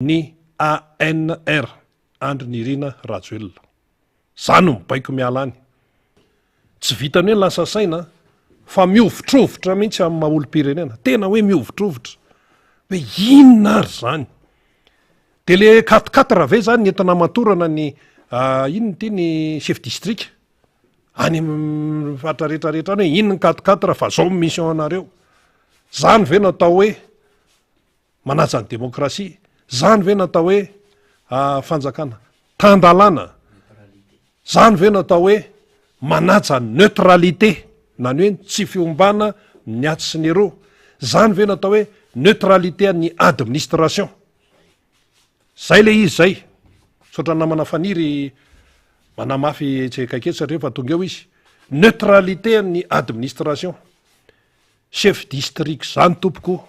ny ANR, Andry Nirina Rajoelina. Zany mibaiko mialany. Tsy vitany hoe lasa saina fa miovitrovotra mihitsy amin'ny maha-olom-pirenena. Tena hoe miovitrovotra. Hoe inona ary zany? De le 4 ve zany entina matorana ny inona ty ny chef district any fatra rehetrarehetra hoe inona 4 fa zao mission anareo. Zany ve natao hoe manaja ny demokrasia? Zany ve natao hoe fanjakana tandalana? Zany ve natao hoe manaja neutralité, nany hoe tsy fiombana ny aty sy ny ero? Zany ve natao hoe neutralité ny administration? Zay le izy zay. Sotra namana faniry manamafy tsekakety satria fa tonga eo izy. Neutralité ny administration. Chef district zany tompoko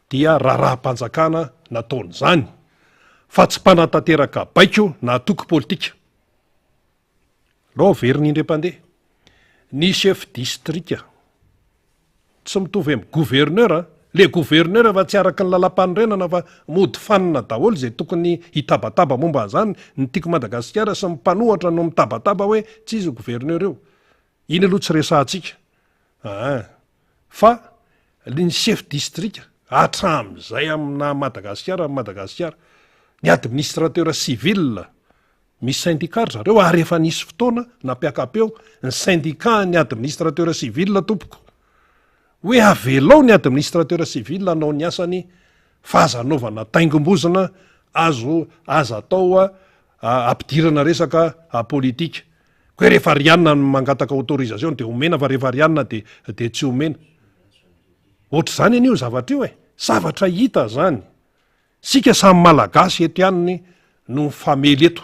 dia raharaham-panjakana nataony zany. Fa tsy mpanantanteraka baiko na toko politika. Lao veriny indre-pandeha. Ny chef district tsy mitovy amin'ny gouverneur. Le gouverneur fa tsy araka ny lalam-panorenana fa mody fanina daholo zay tokony hitabataba momba zany. Ny tiako Madagasikara sy mipanohatra no mitabataba hoe tsy izy gouverneur eo. Iny aloha tsy resahantsika. Fa ny chef district hatram'izay amina Madagasikara, ny administrateur civil, misy syndicat zareo ary efa nisy fotoana nampiakapeo ny syndicat ny administrateur civil tompoko. Hoe avelao ny administrateur civil anao ny asany fa aza anaovana taingombozana aza atao ampidirana resaka politika. Koe rehefa rianina mangataka autorisation de omena fa rehefa rianina de tsy omena. Ohatr' zany an'io zavatra io zavatra hita zany. Sika samy malagasy eto ihany no famely eto.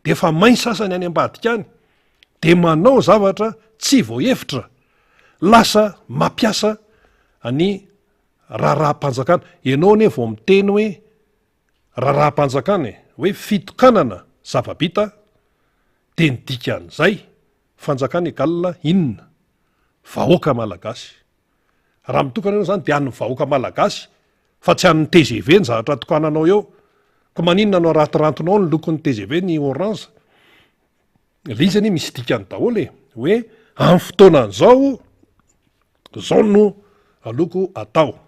De fa main sasany any ambadika any de manao zavatra tsy voahevitra. Lasa mampiasa ny raharaham-panjakana. Ianao ne vao miteny hoe raharaham-panjakana hoe fitokanana zava-bita de ny dikan'izay fanjakana egalina inona? Vahoaka malagasy. Raha mitokana ianao zany de an'ny vahoaka malagasy fa tsy an'ny TGV ny zavatra tokananao eo. Ka maninona anao ratirantinao ny lokon'ny TGV ny orange? Le izy misy dikany daholo hoe amin'ny fotoanan'izao zao no loko atao.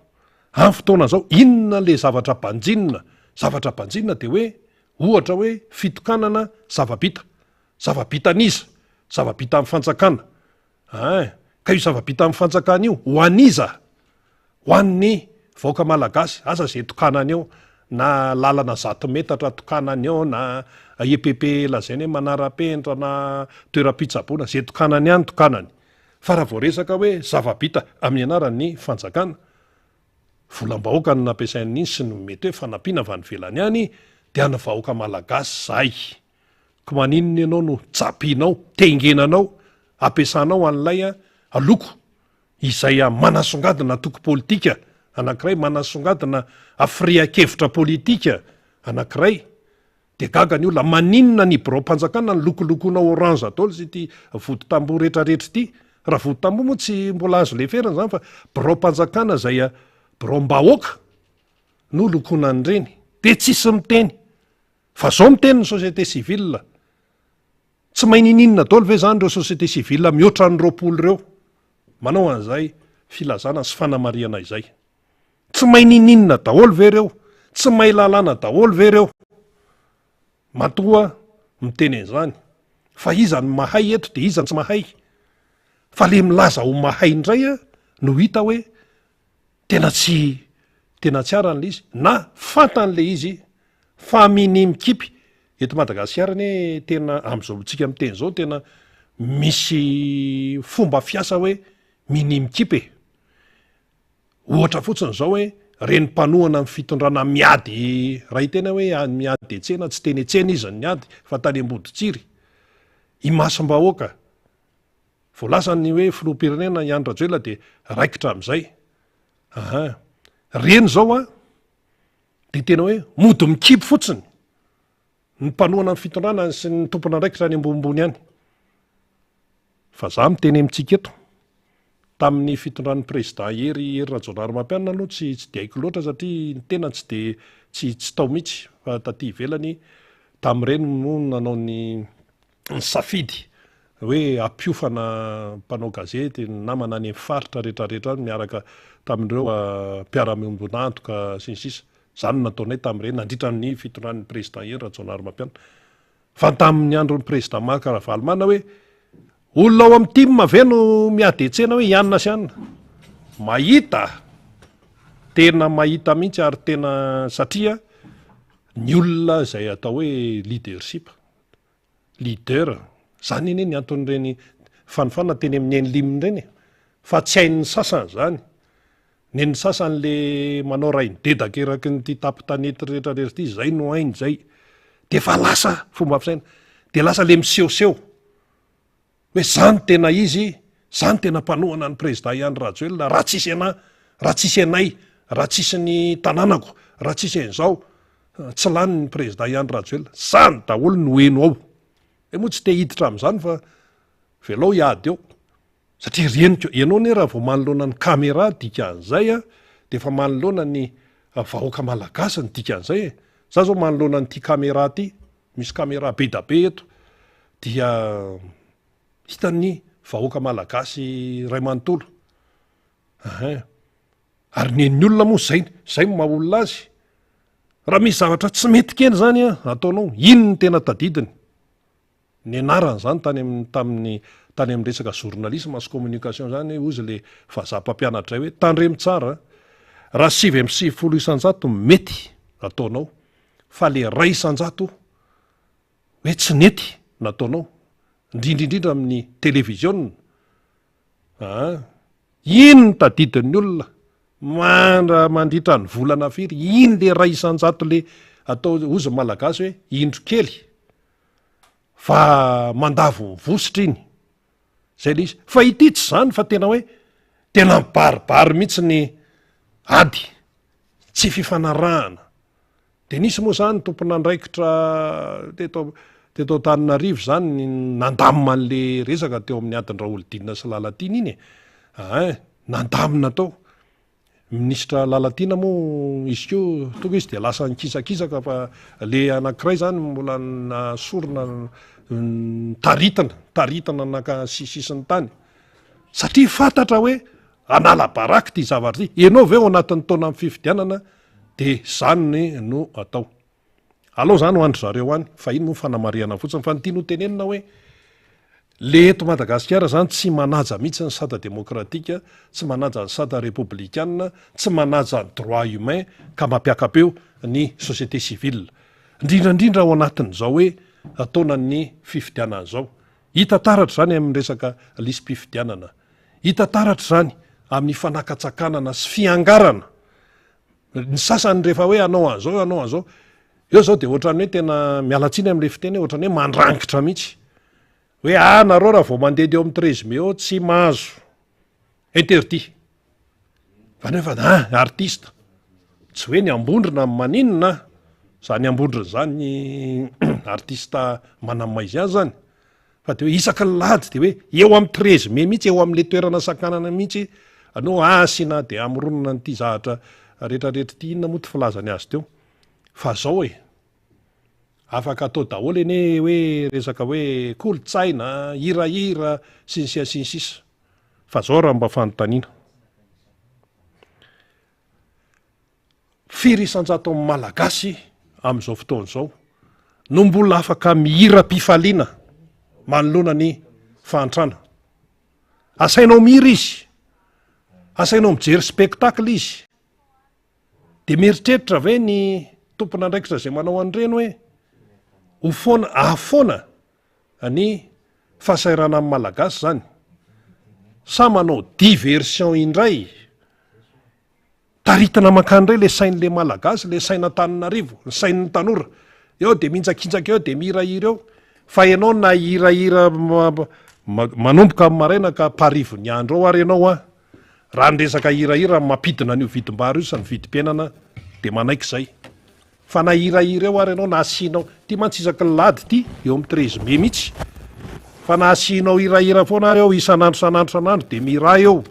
Amin'ny fotoanan'izao inona le zavatra banjinina? Zavatra banjinina de hoe ohatra hoe fitokanana zava-bita. Zava-bitan'iza? Zava-bita amin'ny fanjakana. Ka io zava-bita amin'ny fanjakana io ho aniza? Ho an'ny vahoaka malagasy. Asa zay tokanany eo na lalana 100 metatra tokanany eo na EPP lazainy hoe manara-penitra na toeram-pitsaboana zay tokanany ihany tokanany. Fa raha vao resaka hoe zava-bita amin'ny anaran'ny fanjakana, volam-bahoaka no nampiasain'ny sy ny mety hoe fanampiana va nivelany ihany de any vahoaka malagasy zay. Ka maninona ianao no tsapianao, tengenanao, ampiasanao an'ilay loko izay manasongadina toko politika anankiray, manasongadina firian-kevitra politika anankiray. De gaga ny olona maninona ny birao-mpanjakana ny lokolokonao orange daholo sy ty vody tamboho rehetrarehetra ty. Raha vody tamboho moa tsy mbola azo leferana zany fa birao-mpanjakana zay birao-mbahoaka no lokona an'ireny. De tsisy miteny. Fa zao miteny ny société civile. Tsy mahay nininona daholo ve zany reo société civile mihoatra ny 20 reo? Manao an'izay filazana sy fanamariana izay. Tsy mahay nininona daholo ve reo? Tsy mahay lalàna daholo ve reo? Matoa miteny an'izany. Fa iza ny mahay eto de iza ny tsy mahay? Fa le milaza ho mahay indray no hita hoe tena tsy aran'le izy na fantan'le izy fa minimikipy. Eto Madagasikara ne tena am'izao tsika miteny zao tena misy fomba fiasa hoe minimikipy. Ohatra fotsiny zao hoe reny mpanohana amin'ny fitondrana miady, raha tena hoe miady etsena, tsy teny etsena izy ny miady fa tany Amboditsiry. I masom-bahoaka voalasany hoe filoham-pirenena Andry Rajoelina de raikitra amin'izay. Reny zao de tena hoe mody mikipy fotsiny ny mpanohana amin'ny fitondrana sy ny tompona raikitra any ambonimbony any. Fa za miteny amintsika eto, tamin'ny fitondran'ny président Hery Rajaonarimampianina aloha tsy de haiko loatra satria ny tena tsy de tsy tao mihitsy fa taty ivelany tamin'ireny no nanao ny safidy hoe ampiofana mpanao gazety namana any amin'ny faritra rehetrarehetra miaraka tamin'ireo mpiara-miombonantoka sy ny sisa zany nataonay tamin'ireny nandritra ny fitondran'ny président Hery Rajaonarimampianina fa tamin'ny andron'ny président Marc Ravalomanana hoe olona ao amin'ny time ve no miady etsena hoe ianona sy anina mahita tena mahita mihitsy ary tena satria ny olona izay atao hoe leadership leader zany eny ny anton'ireny fanofana teny amin'ny enliminy ireny fa tsy hain'ny sasany zany neny sasany le manao rainy dedaka eraky nyty tapy-tanety rehetra rehetra ity zay no hainy zay de fa lasa fomba fisaina de lasa le misehoseho hoe zany tena izy zany tena mpanohana ny président Ihany Rajoelina raha tsisy ana raha tsisy anay raha tsisy ny tanànako raha tsisy an'izao tsy lany ny président Ihany Rajoelina zany daholo no heno ao moa tsy te hiditra amin'izany fa velao hiady eo satria reniko ianao ne raha vao manoloana ny caméra dikan'izay de efa manoloana ny vahoaka malagasy ny dikan'izay za zao manoloana nyty caméra ty misy caméra be da be eto dia hitan'ny vahoaka malagasy ray manontolo ary nen'ny olona moa zay maolona azy raha misy zavatra tsy mety kely zany ataonao ino ny tena tadidiny ny anarany zany tany amin'ny resaka journalisme sy communication zany ozy le vazaha-mpampianatra hoe tandremo tsara raha 9 isanjato mety ataonao fa le 1 isanjato hoe tsy nety nataonao indrindraindrindra amin'ny televizion ino ny tadidin'ny olona mandritra ny volana firy ino le 1 isanjato le atao ozy malagasy hoe indro kely fa mandavo mivositra iny zay le izy fa ity tsy zany fa tena hoe tena mibaribary mihitsy ny ady tsy fifanarahana de nisy moa zany tompona andraikitra teto Antananarivo zany nandamina an'le resaka teo amin'ny adiny Raolodina sy Lalatina iny nandamina tao ministra Lalatina moa izy ko tonga izy de lasa nikisakisaka fa le anankiray zany mbola nasorona taritana nakasisisiny tany satria fantatra hoe anala baraky ty zavatra ty ianao ve ao anatin'ny taona amin'ny fifidianana de zany no atao aloha zany ho andry zareo any fa iny moa fanamariana fotsiny fa nytiano tenenina hoe le eto Madagasikara zany tsy manaja mihitsy ny sata demokratika tsy manaja ny sata républicaine tsy manaja ny droit humain ka mampiakapeo ny société civile indrindraindrindra ao anatin'izao hoe ataonany fifidianana zao hita taratra zany amin'ny resaka lisym-pifidianana hita taratra zany amin'ny fanakatsakanana sy fiangarana ny sasany rehefa hoe anao an'zao eo zao de ohatrany hoe tena mialatsiny am'le fiteny ohatrany hoe mandrangitra mihitsy hoe nareo raha vao mandedy eo amin'ny 13 mai eo tsy mahazo interdit fa nefa artiste tsy hoe ny ambondrina maninona zany ambondrina zany artiste manamaizy azy zany fa de hoe isaky ny lady de hoe eo amin'ny 13 mai mihitsy eo amin'le toerana sakanana mihitsy anao asina de amronona nyty zahatra rehetrarehetra ty inona moa ty filazany azy teo fa zao afaka atao daholo ene hoe resaka hoe kolotsaina hirahira sinsisa fa zao raha mba fanontaniana firy isanjato amin'ny malagasy amin'izao fotoana zao no mbola afaka mihira-pifaliana manoloana ny fahantrana asainao mihira izy asainao mijery spectacle izy de mieritreritra ve ny tompona andraikitra zay manao an'ireny hoe ahafoana ny fahasairana amin'ny malagasy zany sa manao diversion indray taritana makandray le sain'le malagasy le saina Antananarivo ny sain'ny tanora eo de mihintsakintsaka eo de mihirahira eo fa ianao na hirahira manomboka amin'ny maraina ka parivo ny andro ao ary ianao raha nyresaka hirahira mampidina an'io vidim-bary io sa ny vidim-piainana de manaiky zay fa na hirahira eo ary ianao na asianao ty mantsisaky ny lady ty eo amin'ny 13 mai mihitsy fa na asianao hirahira foana ary eo isanandro de miraha eo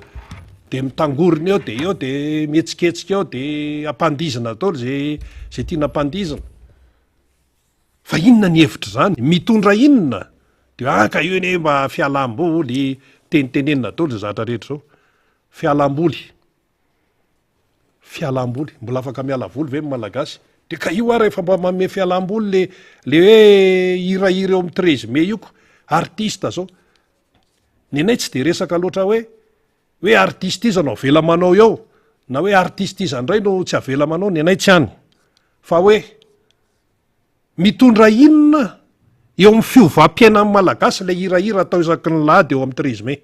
de mitangorona eo de mihetsiketsika eo de ampandizina daoly zay tiana ampandizina. Fa inona ny hevitra zany? Mitondra inona? De ka io eny mba fialam-boly, tenitenenina daoly zatra rehetra zao. Fialam-boly, mbola afaka miala voly ve malagasy? De ka io rehefa mba manome fialam-boly le hoe hirahira eo amin'ny 13 mai ioko, artista zao. Nenay tsy de resaka loatra hoe artiste izy anao avela manao eo, na hoe artiste izy indray no tsy avela manao, nenay tsy any. Fa hoe mitondra inona eo amin'ny fiovam-piainan'ny malagasy le hirahira atao isaky ny lady eo amin'ny 13 mai.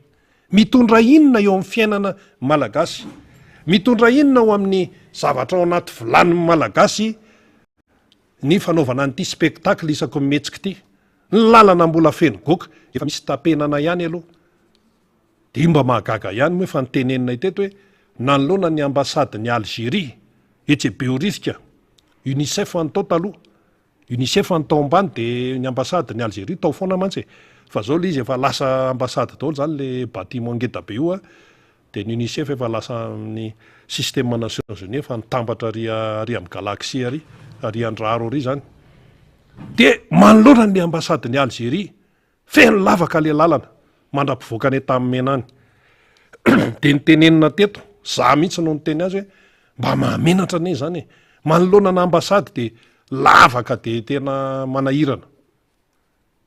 Mitondra inona eo amin'ny fiainana malagasy? Mitondra inona eo amin'ny zavatra ao anaty vilanin'ny malagasy ny fanaovana an'ity spectacle isako mihetsika ity? Ny lalana mbola feno goka, efa misy tapenana ihany aloha. De mba mahagaga ihany moa efa nitenenina iteto hoe nanoloana ny ambasady ny Algérie etsy Beoritsika, UNICEF antao taloha. UNICEF antao ambany de ny ambasady ny Algérie tao foana mantsy. Fa zao le izy efa lasa ambasady daholo zany le bâtiment ngeda be io de ny UNICEF efa lasa amin'ny système Nations Unies efa nitambatra ary amin'ny galaxie ary andraro ary zany. De manoloana ny ambasady ny Algérie feno lavaka le lalana mandrapivoaka ny tamin'ny menany. De nitenenina teto, za mihitsy no niteny azy hoe mba mahamenatra ane zany. Manoloana ny ambasady de lavaka de tena manahirana.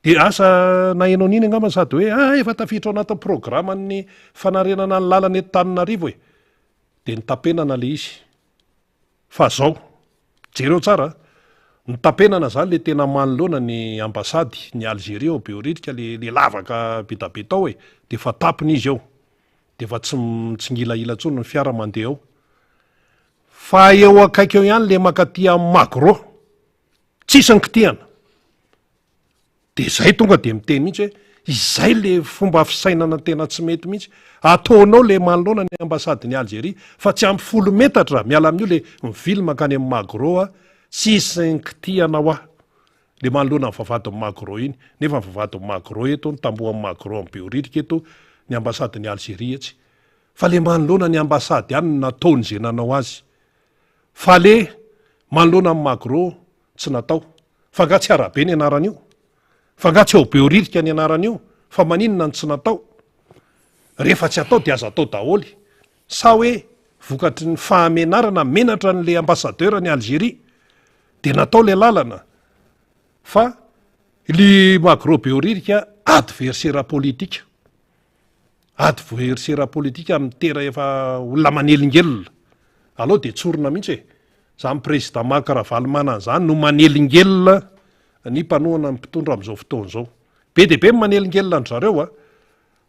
De asa nahenao niny angamba sady hoe efa tafiditra ao anatin'ny programan'ny fanarenana ny lalana eto Tananarivo e. De nitapenana le izy. Fa zao, jereo tsara, nitapenana zany le tena manoloana ny ambasady ny Algérie ao Beoritsika le lavaka be da be tao e. De fa tapony izy eo. De fa tsy ngilaila tsony ny fiara mandeha ao. Fa eo akaiky eo ihany le makaty amin'ny Magro, tsisy ny kitihana. De zay tonga de miteny mihitsy hoe izay le fomba fisainana tena tsy mety mihitsy. Ataonao le manoloana ny ambasady ny Algérie fa tsy ampy 10 metatra miala amin'io le mivily makany amin'ny Magro tsisy ny kitihana ho le manoloana ny vavadin'ny Magro iny. Nefa ny vavadin'ny Magro eto, ny tambohan'ny Magro amin'ny Beoritsika eto, ny ambasady ny Algérie etsy. Fa le manoloana ny ambasady ihany nataony zay nanao azy. Fa le manoloana amin'ny Magro tsy natao. Fa nga tsy arabe ny anaran'io. Fa nga tsy eo Beoritsika ny anaran'io. Fa maninona ny tsy natao? Rehefa tsy atao de aza atao daholy. Sa hoe vokatry ny fahamenarana menatra n'le ambassadeur ny Algérie de natao le lalana. Fa le Magro Beoritsika adversaire politika. Adversaire politika amin'ny tera efa olona manelingelina. Alao de tsorina mihitsy e. Zany président Marc Ravalomanana zany no manelingelina ny mpanohana mpitondra amin'izao fotoana zao. Be de be manelingelina andry zareo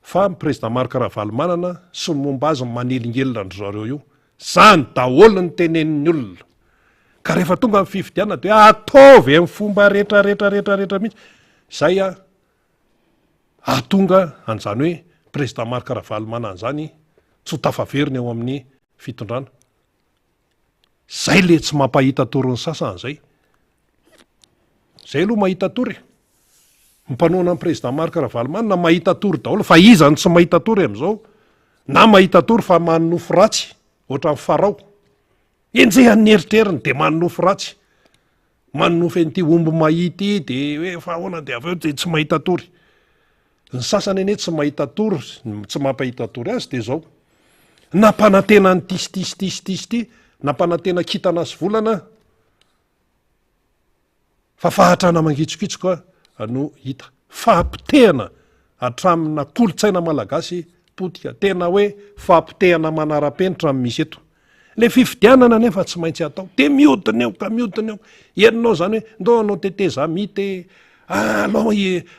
fa ny président Marc Ravalomanana sy ny momba azy manelingelina andry zareo io. Zany daholo ny tenenin'ny olona. Ka rehefa tonga amin'ny fifidianana de ataovy amin'ny fomba rehetra mihitsy. Zay ahatonga an'izany hoe président Marc Ravalomanana zany tsy ho tafaverina eo amin'ny fitondrana. Zay le tsy mampahita tory ny sasany zay. Zay aloha mahita tory. Mipanoana ny président Marc Ravalomanana mahita tory daholo fa iza ny tsy mahita tory amin'izao. Na mahita tory fa manofo ratsy ohatran'ny Farao. Enjehany eritreriny de manofo ratsy. Manofo an'ity omby mahity de hoe fa ahoana de avy eo de tsy mahita tory. Ny sasany ane tsy mahita tory, tsy mampahita tory azy de zao. Nampanantena ny tisy, nampanantena kintana sy volana. Fa fahatrana mangitsokitsoka no hita. Fahampitehana hatramina kolotsaina malagasy potika. Tena hoe fahampitehana manara-penitra amin'ny misy eto. Le fifidianana nefa tsy maintsy atao. De mihodina eo ka mihodina eo. Herinao zany hoe ndao anao teteza mity alao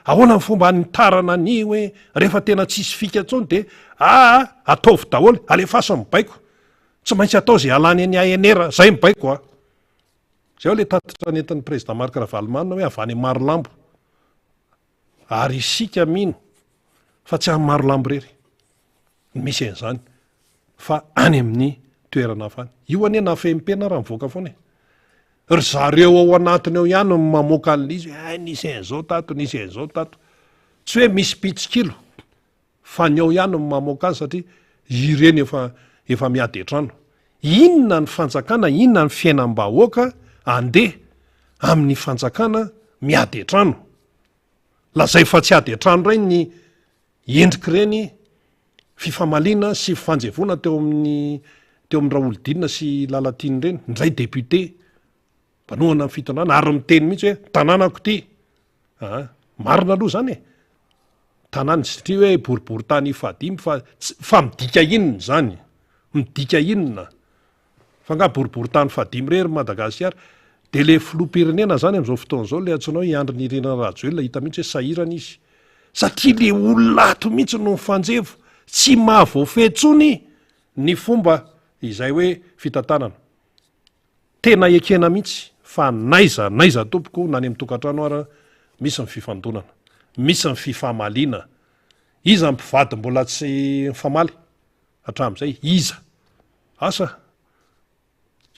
ahoana ny fomba nitarana ny hoe rehefa tena tsisy fika tsony de ataovy daholo alefaso mibaiko. Tsy maintsy atao zay alany any ANR zay mibaiko Zay le tatitra nentin'ny président Marc Ravalomanana hoe avany Marolambo. Ary isika mino fa tsy amin'ny Marolambo rery. Misy an'izany fa any amin'ny toerana hafany. Io anie na fempena raha mivoaka foana e. Ry zareo ao anatiny ao ihany mamoaka an'izy nisy an'izao tato, nisy an'izao tato. Tsy hoe misy pitsikilo fa ny ao ihany mamoaka azy satria ireny efa miady an-trano. Inona ny fanjakana, inona ny fiainam-bahoaka andeha amin'ny fanjakana miady an-trano. Lazay fa tsy ady an-trano reny ny endriky reny fifamaliana sy fifanjevona teo amin'ny Raolodinina sy Lalatiny reny, ndray député mpanohana amin'ny fitondrana ary miteny mihitsy hoe tanànako ty. Marina aloha zany e. Tanàny satria hoe boribory tany ifadimy fa midika inona zany, midika inona fa nga boribory tany fadimy rery Madagasikara. De le filoham-pirenena zany am'izao fotoan'izao le antsoinao Andry Nirina Rajoelina, hita mihitsy hoe sahirana izy satria le olona ato mihitsy no mifanjevo, tsy mahavoafetsony ny fomba izay hoe fitantanana. Tena ekena mihitsy fa naiza tompoko na any amin'ny tokantrano ara misy ny fifandonana, misy ny fifamaliana. Iza mpivady mbola tsy mifamaly hatramin'izay, iza asa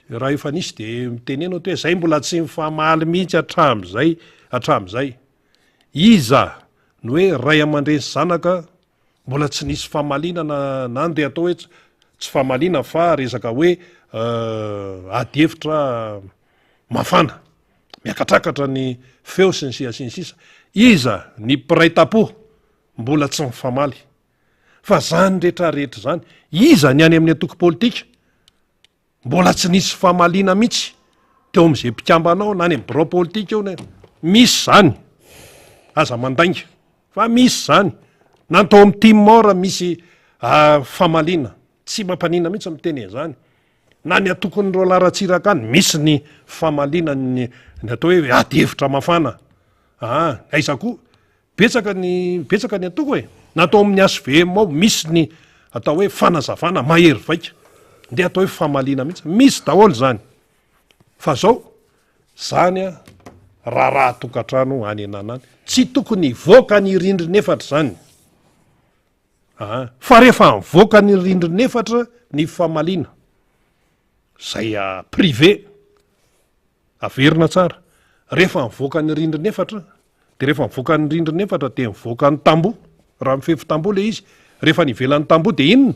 raha efa nisy de mitenena hoe zay mbola tsy mifamaly mihitsy hatramin'izay. Iza no hoe ray aman-dreny sy zanaka mbola tsy nisy famaliana na andeha atao hoe tsy famaliana fa resaka hoe ady hevitra mafana, miakatrakatra ny feo sy ny sisa. Iza ny mpiray tapo mbola tsy mifamaly. Fa zany rehetrarehetra zany, iza ny any amin'ny antoko politika mbola tsy nisy famaliana mihitsy teo am'izay mpikambanao na any amin'ny birao politika eo misy zany, aza mandainga fa misy zany. Natao amin'ny timora misy famaliana, tsy mampanina mihitsy miteny zany. Na ny atokon'ireo laratsiraka any misy ny famaliana ny atao hoe ady hevitra mafana. Aiza koa betsaka ny atoko e. Natao amin'ny SVM ao misy ny atao hoe fanazavana mahery vaika, de atao hoe famaliana mihitsy, misy daholo zany. Fa zao zany raha tokantrano any ananany tsy tokony voaka ny rindrina efatra zany. Fa rehefa mivoaka ny rindrina efatra ny famaliana zay privé averina tsara. Rehefa mivoaka ny rindrina efatra de rehefa mivoaka ny rindrina efatra de mivoaka ny tamboho, raha mifefy tamboho le izy. Rehefa nivelan'ny tamboho de inona?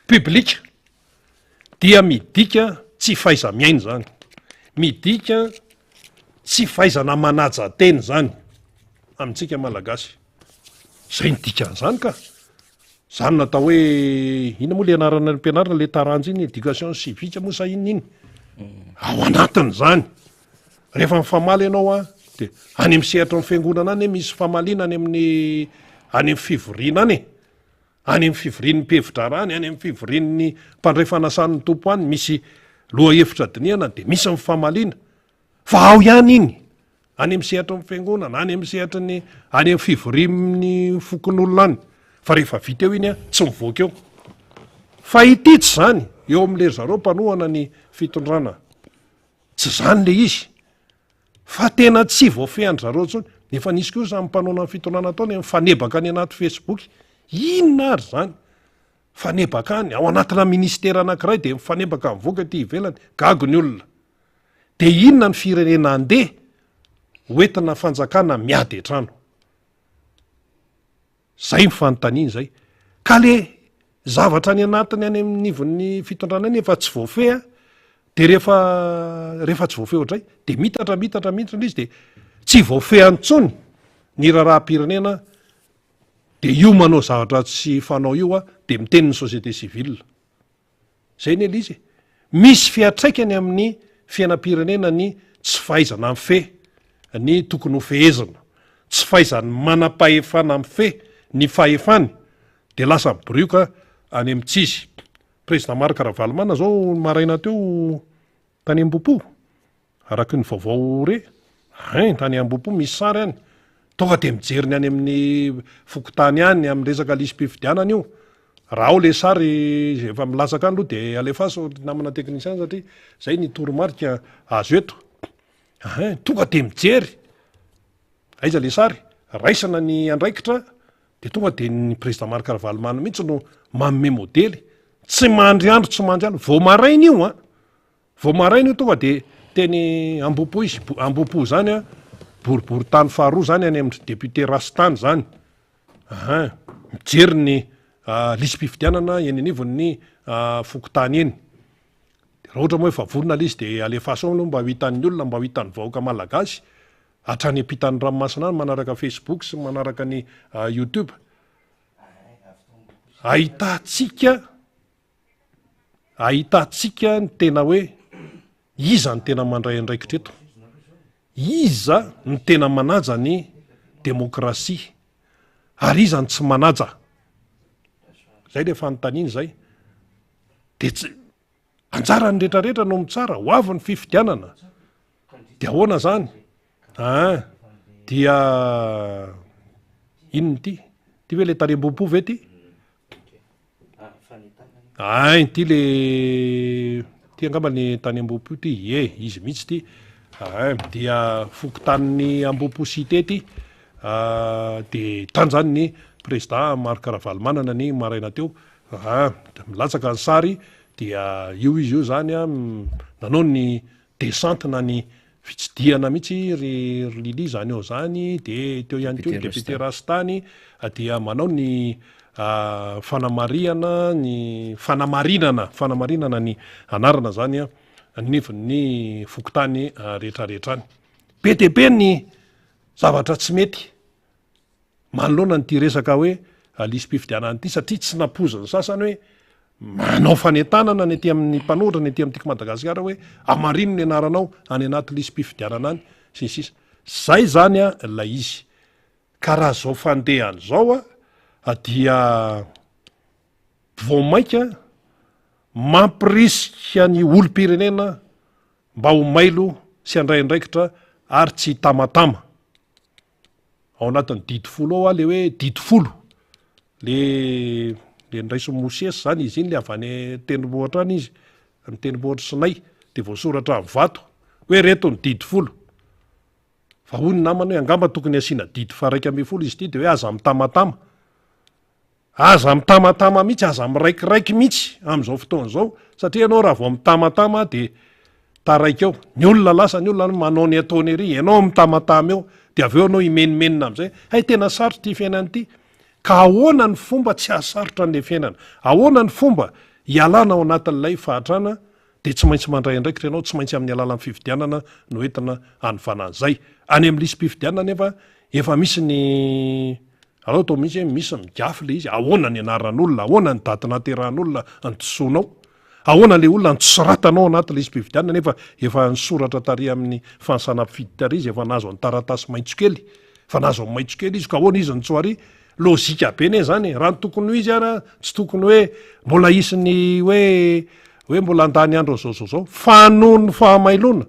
Publika. Dia midika tsy fahaiza-miaina zany, midika tsy fahaizana manaja teny zany amintsika malagasy. Zay ny dikan'izany ka. Zany natao hoe ina moa le anarana ny mpianarana le taranjy iny, éducation civique moa sa inona iny. Ao anatiny zany. Rehefa mifamaly ianao de any amin'ny sehatra amin'ny fiangonana any misy famaliana any amin'ny fivoriana any. Any amin'ny fivorian'ny mpihevidrara any amin'ny fivorian'ny mpandray fanasan'ny tompo any misy loha hevitra dinihana de misy ny famaliana. Fa ao ihany iny. Any amin'ny sehatra amin'ny fiangonana, any amin'ny sehatra any amin'ny fivorian'ny fokon'olona any. Fa rehefa vita eo iny tsy mivoaka eo. Fa ititsy zany eo amin'le zareo mpanohana ny fitondrana. Tsy zany le izy. Fa tena tsy voafehan zareo tsony. Nefa nisy kosa amin'ny mpanona ny fitondrana ataony mifanebaka any anaty Facebook. Inona ary zany? Fanebaka any ao anatina ministera anankiray de mifanebaka mivoaka ty ivelany, gago ny olona. De inona ny firenena andeha hoentina fanjakana miady an-trano? Zay mifanontaniana zay. Ka le zavatra any anatiny any amin'ny nivon'ny fitondrana iny efa tsy voafeha, de rehefa tsy voafeha ohatray de mitatra izy de tsy voafehany tsony ny raharaham-pirenena. De io manao zavatra tsy fanao io de miteny ny société civile. Zay ny izy. Misy fiatraikany amin'ny fiainam-pirenena ny tsy fahaizana mifehy, ny tokony ho fehezana, tsy fahaizany manam-pahefana mifehy, ny fahefany de lasa miborioka any amin'ny tsizy. Président Marc Ravalomanana zao maraina teo tany Ambohipo, araky ny vaovao re, tany Ambohipo misy sary any. Tonga de mijeriny any amin'ny fokotany any amin'ny resaka lisam-pifidianana io. Raha ao le sary efa milasaka any aloha de alefaso namana teknisiany satria zay ny toromarika azo eto. Tonga de mijery. Aiza le sary? Raisana ny andraikitra de tonga de ny président Marc Ravalomanana mihitsy no manome modely. Tsy mandry andro, tsy mandry andro. Vao maraina io Vao maraina io tonga de teny Ambohipo izy. Ambohipo zany boribory tany faharoa zany any amin'ny député Rastany zany. Mijery ny lisy mpifidianana eny anivon'ny fokotany eny. Raha ohatra moa efa vonona l izy de alefaso aloha mba hitan'ny olona, mba hitan'ny vahoaka malagasy hatrany ampitan'ny ranomasina any manaraka Facebook sy manaraka ny YouTube. Ahitantsika ny tena hoe iza ny tena mandray andraikitra eto, iza ny tena manaja ny demokrasia ary iza ny tsy manaja. Zay le fanontaniany zay de tsy anjara ny rehetrarehetra no mitsara ho avy ny fifidianana de ahoana zany dia inony ty hoe le tarem-bopo ve ty ty le ty angamba ny tany am-bopo ty izy mihitsy ty dia fokotanin'ny am-bopo cité ty de tany zany ny président Marc Ravalomanana ny maraina teo milatsaka ny sary dia io izy io zany nanao ny descente na ny fitsidiana mihitsy Lili zany eo zany de teo ihany teo député Rastany dia manao ny fanamarinana ny anarana zany nivon'ny fokotany rehetrarehetrany. Be de be ny zavatra tsy mety manoloana nyty resaka hoe lisy mpifidianana ty satria tsy napozany sasany hoe manao fanentanana ny aty amin'ny mpanohitra ny aty amin'tika Madagasikara hoe amarino ny anaranao any anaty lisy mpifidianana any sisisa. Zay zany lay izy ka raha zao fandehany zao dia vomaika mampirisika ny olom-pirenena mba ho mailo sy andray andraikitra ary tsy tamatama ao anatin'ny didi folo ao le hoe didi folo le ndraiso mosesy zany izy iny le avy any tendrombohitra any izy amin'ny tendrombohitra Sinay de voasoratra amin'ny vato hoe reto ny didi folo fa hoy ny namany hoe angamba tokony asiana didi faraika amby folo izy ity de hoe aza mitamatama mihitsy aza miraikiraiky mihitsy am'izao fotoana zao satria ianao raha vao mitamatama de taraika eo ny olona lasa ny olona manao ny ataony ery ianao mitamatama eo de avy eo anao imenimenina am'izay tena sarotra ty fiainany ty ka ahoana ny fomba tsy ahasarotra an'le fiainana, ahoana ny fomba hialana ao anatin'ilay fahatrana de tsy maintsy mandray andraikitra ianao, tsy maintsy amin'ny alalan'ny fifidianana no entina anyfanan'zay any amin'ny lisy mpifidianana nefa efa misy ny alao atao mihitsy hoe misy migafy le izy ahoana ny anaran'olona, ahoana ny daty naterahan'olona antsoinao, ahoana le olona antsoratanao anaty lisy mpifidianana nefa efa nisoratra tary amin'ny fansanam-pifidy tary izy efa nazo ny taratasy maitso kely, fa nazo amin'ny maitso kely izy ka ahoana izy nitsoary lôzika be ne zany raha ny tokony ho izy ara tsy tokony hoe mbola isy ny hoe mbola andany andro zao fa noho ny fahamailona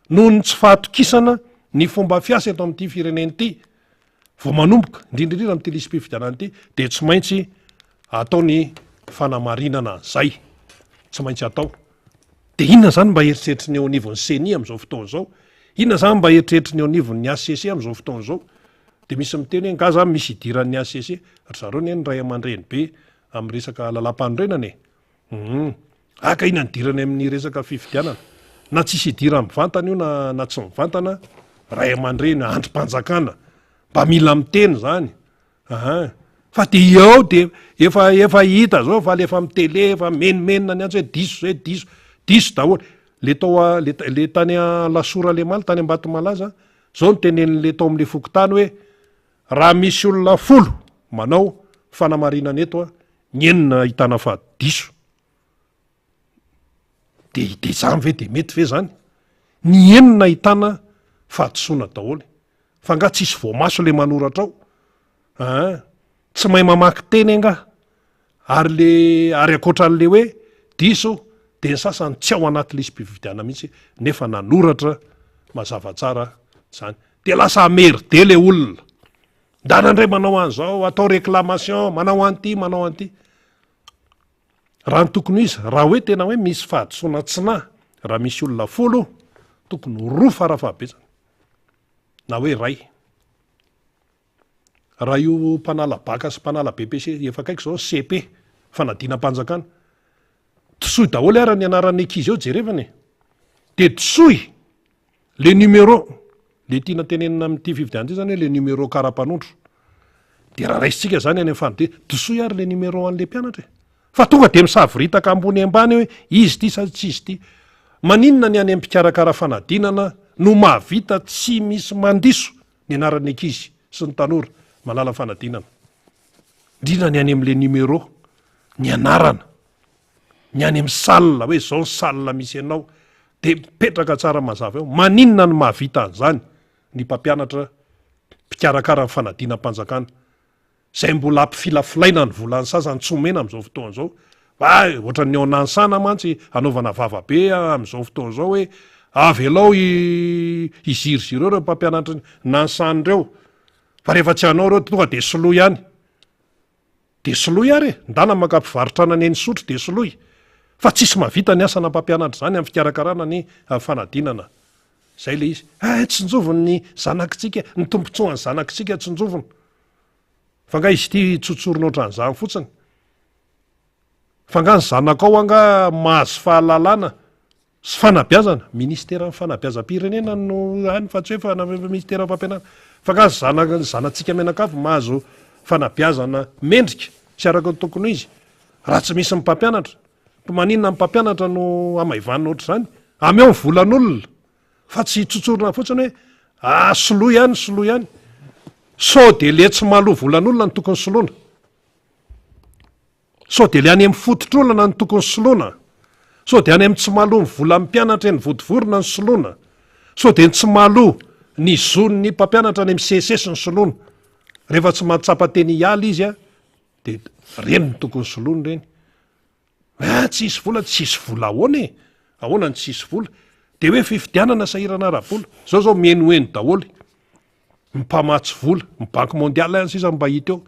noho ny tsy fahatokisana ny fomba fiasa eto amin'ity fireneny ity vao manomboka indrindrindrindra amin'ity lisy mpifidianana ity de tsy maintsy atao ny fanamarinana zay tsy maintsy atao de inona zany mba eritreritry ny eo anivon'ny CENI am'izao fotoana zao, inona zany mba eritreritry ny eo anivon'ny ACC am'izao fotoana zao de misy miteny hoe ngaza misy idiran'ny ACC zareo ny ray aman-dreny be amin'ny resaka lalam-panorenana aka ina nidirany amin'ny resaka fifidianana na tsisy idira mivantana io na tsy mivantana ray aman-dreny androm-panjakana mba mila miteny zany fa de ao de efa hita zao fa lefa mitele efa menimenina ny antso hoe diso daholo le tany lasora le maly tany ambato malaza zao ny tenen'le tao amin'le fokotany hoe raha misy olona folo manao fanamarinana eto ny enina hitana fa diso de zany ve de mety ve zany ny enina hitana fahadisoana daholy fa nga tsisy voamaso le manoratra ao tsy mahay mamaky teny anga ary akoatran'le hoe diso de ny sasany tsy ao anaty lisy mpifidianana mihitsy nefa nanoratra mazava tsara zany de lasa merde le olona ndanandray manao an'izao atao réclamation manao an'ty raha ny tokony izy raha hoe tena hoe misy fahadisoana tsinahy raha misy olona folo tokony roa farafahabetsana na hoe ray raha io mpanala baka sy mpanala BPC efa kaiky zao CP fanadinam-panjakana tosoy daholo ara ny anaran'ny ankizy eo jerevany de tosoy le numéro le tiana tenenina amin'ity fifidianana ty zany hoe le numéro karapanondro de raha raisitsika zany any am'fanode dosoa ary le numéro an'le mpianatra fa tonga de misavoritaka ambony ambany hoe izy ty sa tsy izy ty maninona ny any am-pikarakara fanadinana no mahavita tsy misy mandiso ny anaran'ny ankizy sy ny tanora malala fanadinana indrindra ny any am'le numéro ny anarana ny any am' salina hoe zao ny salina misy ianao de mipetraka tsara mazava eo maninona ny mahavita an'izany ny mpampianatra mpikarakara ny fanadinam-panjakana zay mbola ampifilafilaina ny volany sasany tsomena am'izao fotoan'izao ohatran ny aonansana mantsy anaovana vavabe am'izao fotoan'izao hoe avy alao izirizireo reo mpampianatra nansany reo fa rehefa tsy hanao reo tonga de soloy ihany de soloy ary ndana makapivarotrana ny eny sotro de soloy fa tsisy mahavita ny asana mpampianatra zany amin'ny fikarakarana ny fanadinana zay le izy tsinjovony ny zanakitsika ny tompontsoany zanakitsika tsinjovony fa nga izy ty tsotsorona ohatran'izany fotsiny fa nga ny zanakao anga mahazo fahalalana sy fanabiazana ministera ny fanabiazam-pirenena no any fa tsy hoe ministera fampianana fa nga ny zanatsika menakafo mahazo fanabiazana mendrika sy araka ny tokony izy raha tsy misy mpampianatra maninona ny mpampianatra no amaivanina ohatr' zany ameo ny volan'olona fa tsy tsotsorona fotsiny hoe soloa ihany so de le tsy mahaloa volan'olona ny tokony soloana so de le any amin'ny fototr'olana ny tokony soloana so de any amin'ny tsy mahaloa ny vola mpianatra ny vodivorona ny soloana so de ny tsy mahaloa ny zon'ny mpampianatra ny am'sesesy ny soloana rehefa tsy mahatsapateny hialy izy de reny ny tokony soloana reny tsy isy vola tsy isy vola ahoana ny tsy isy vola de hoe fifidianana sahirana arabola zao mienoeno daholy mipamatsy vola ny banky mondial any sisa mba hita eo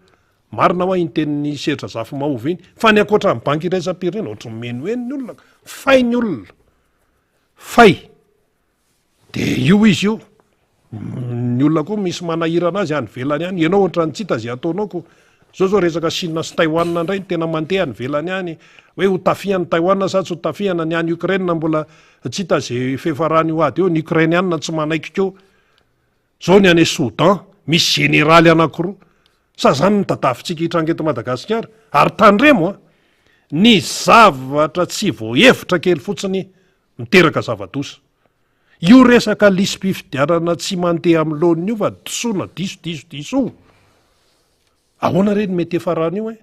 marina hoa iny tenin'ny seritra zafy mahovy iny fa ny akoatra ny banky iraisam-pirenena ohatry mienoeno ny olona fay ny olona fay de io izy io ny olona koa misy manahirana azy any velany any ianao ohatrany tsita zay ataonaoko zao resaka Chine sy Taiwan ndray ny tena mandeha ny velany any hoe ho tafihan'ny Taiwan sa tsy ho tafihana ny any Ukraine mbola tsita zay fefarany ho ady eo ny Ukrainianina tsy manaiky keo zao ny any Soudan misy generaly anankiroa sa zany ny tadavitsika hitrangeto Madagasikara ary tandremo ny zavatra tsy voahevitra kely fotsiny miteraka zava-dosa io resaka lisy-pifidianana tsy mandeha amin'ny laoniny io fa disoina diso ahoana reny mety efa rany io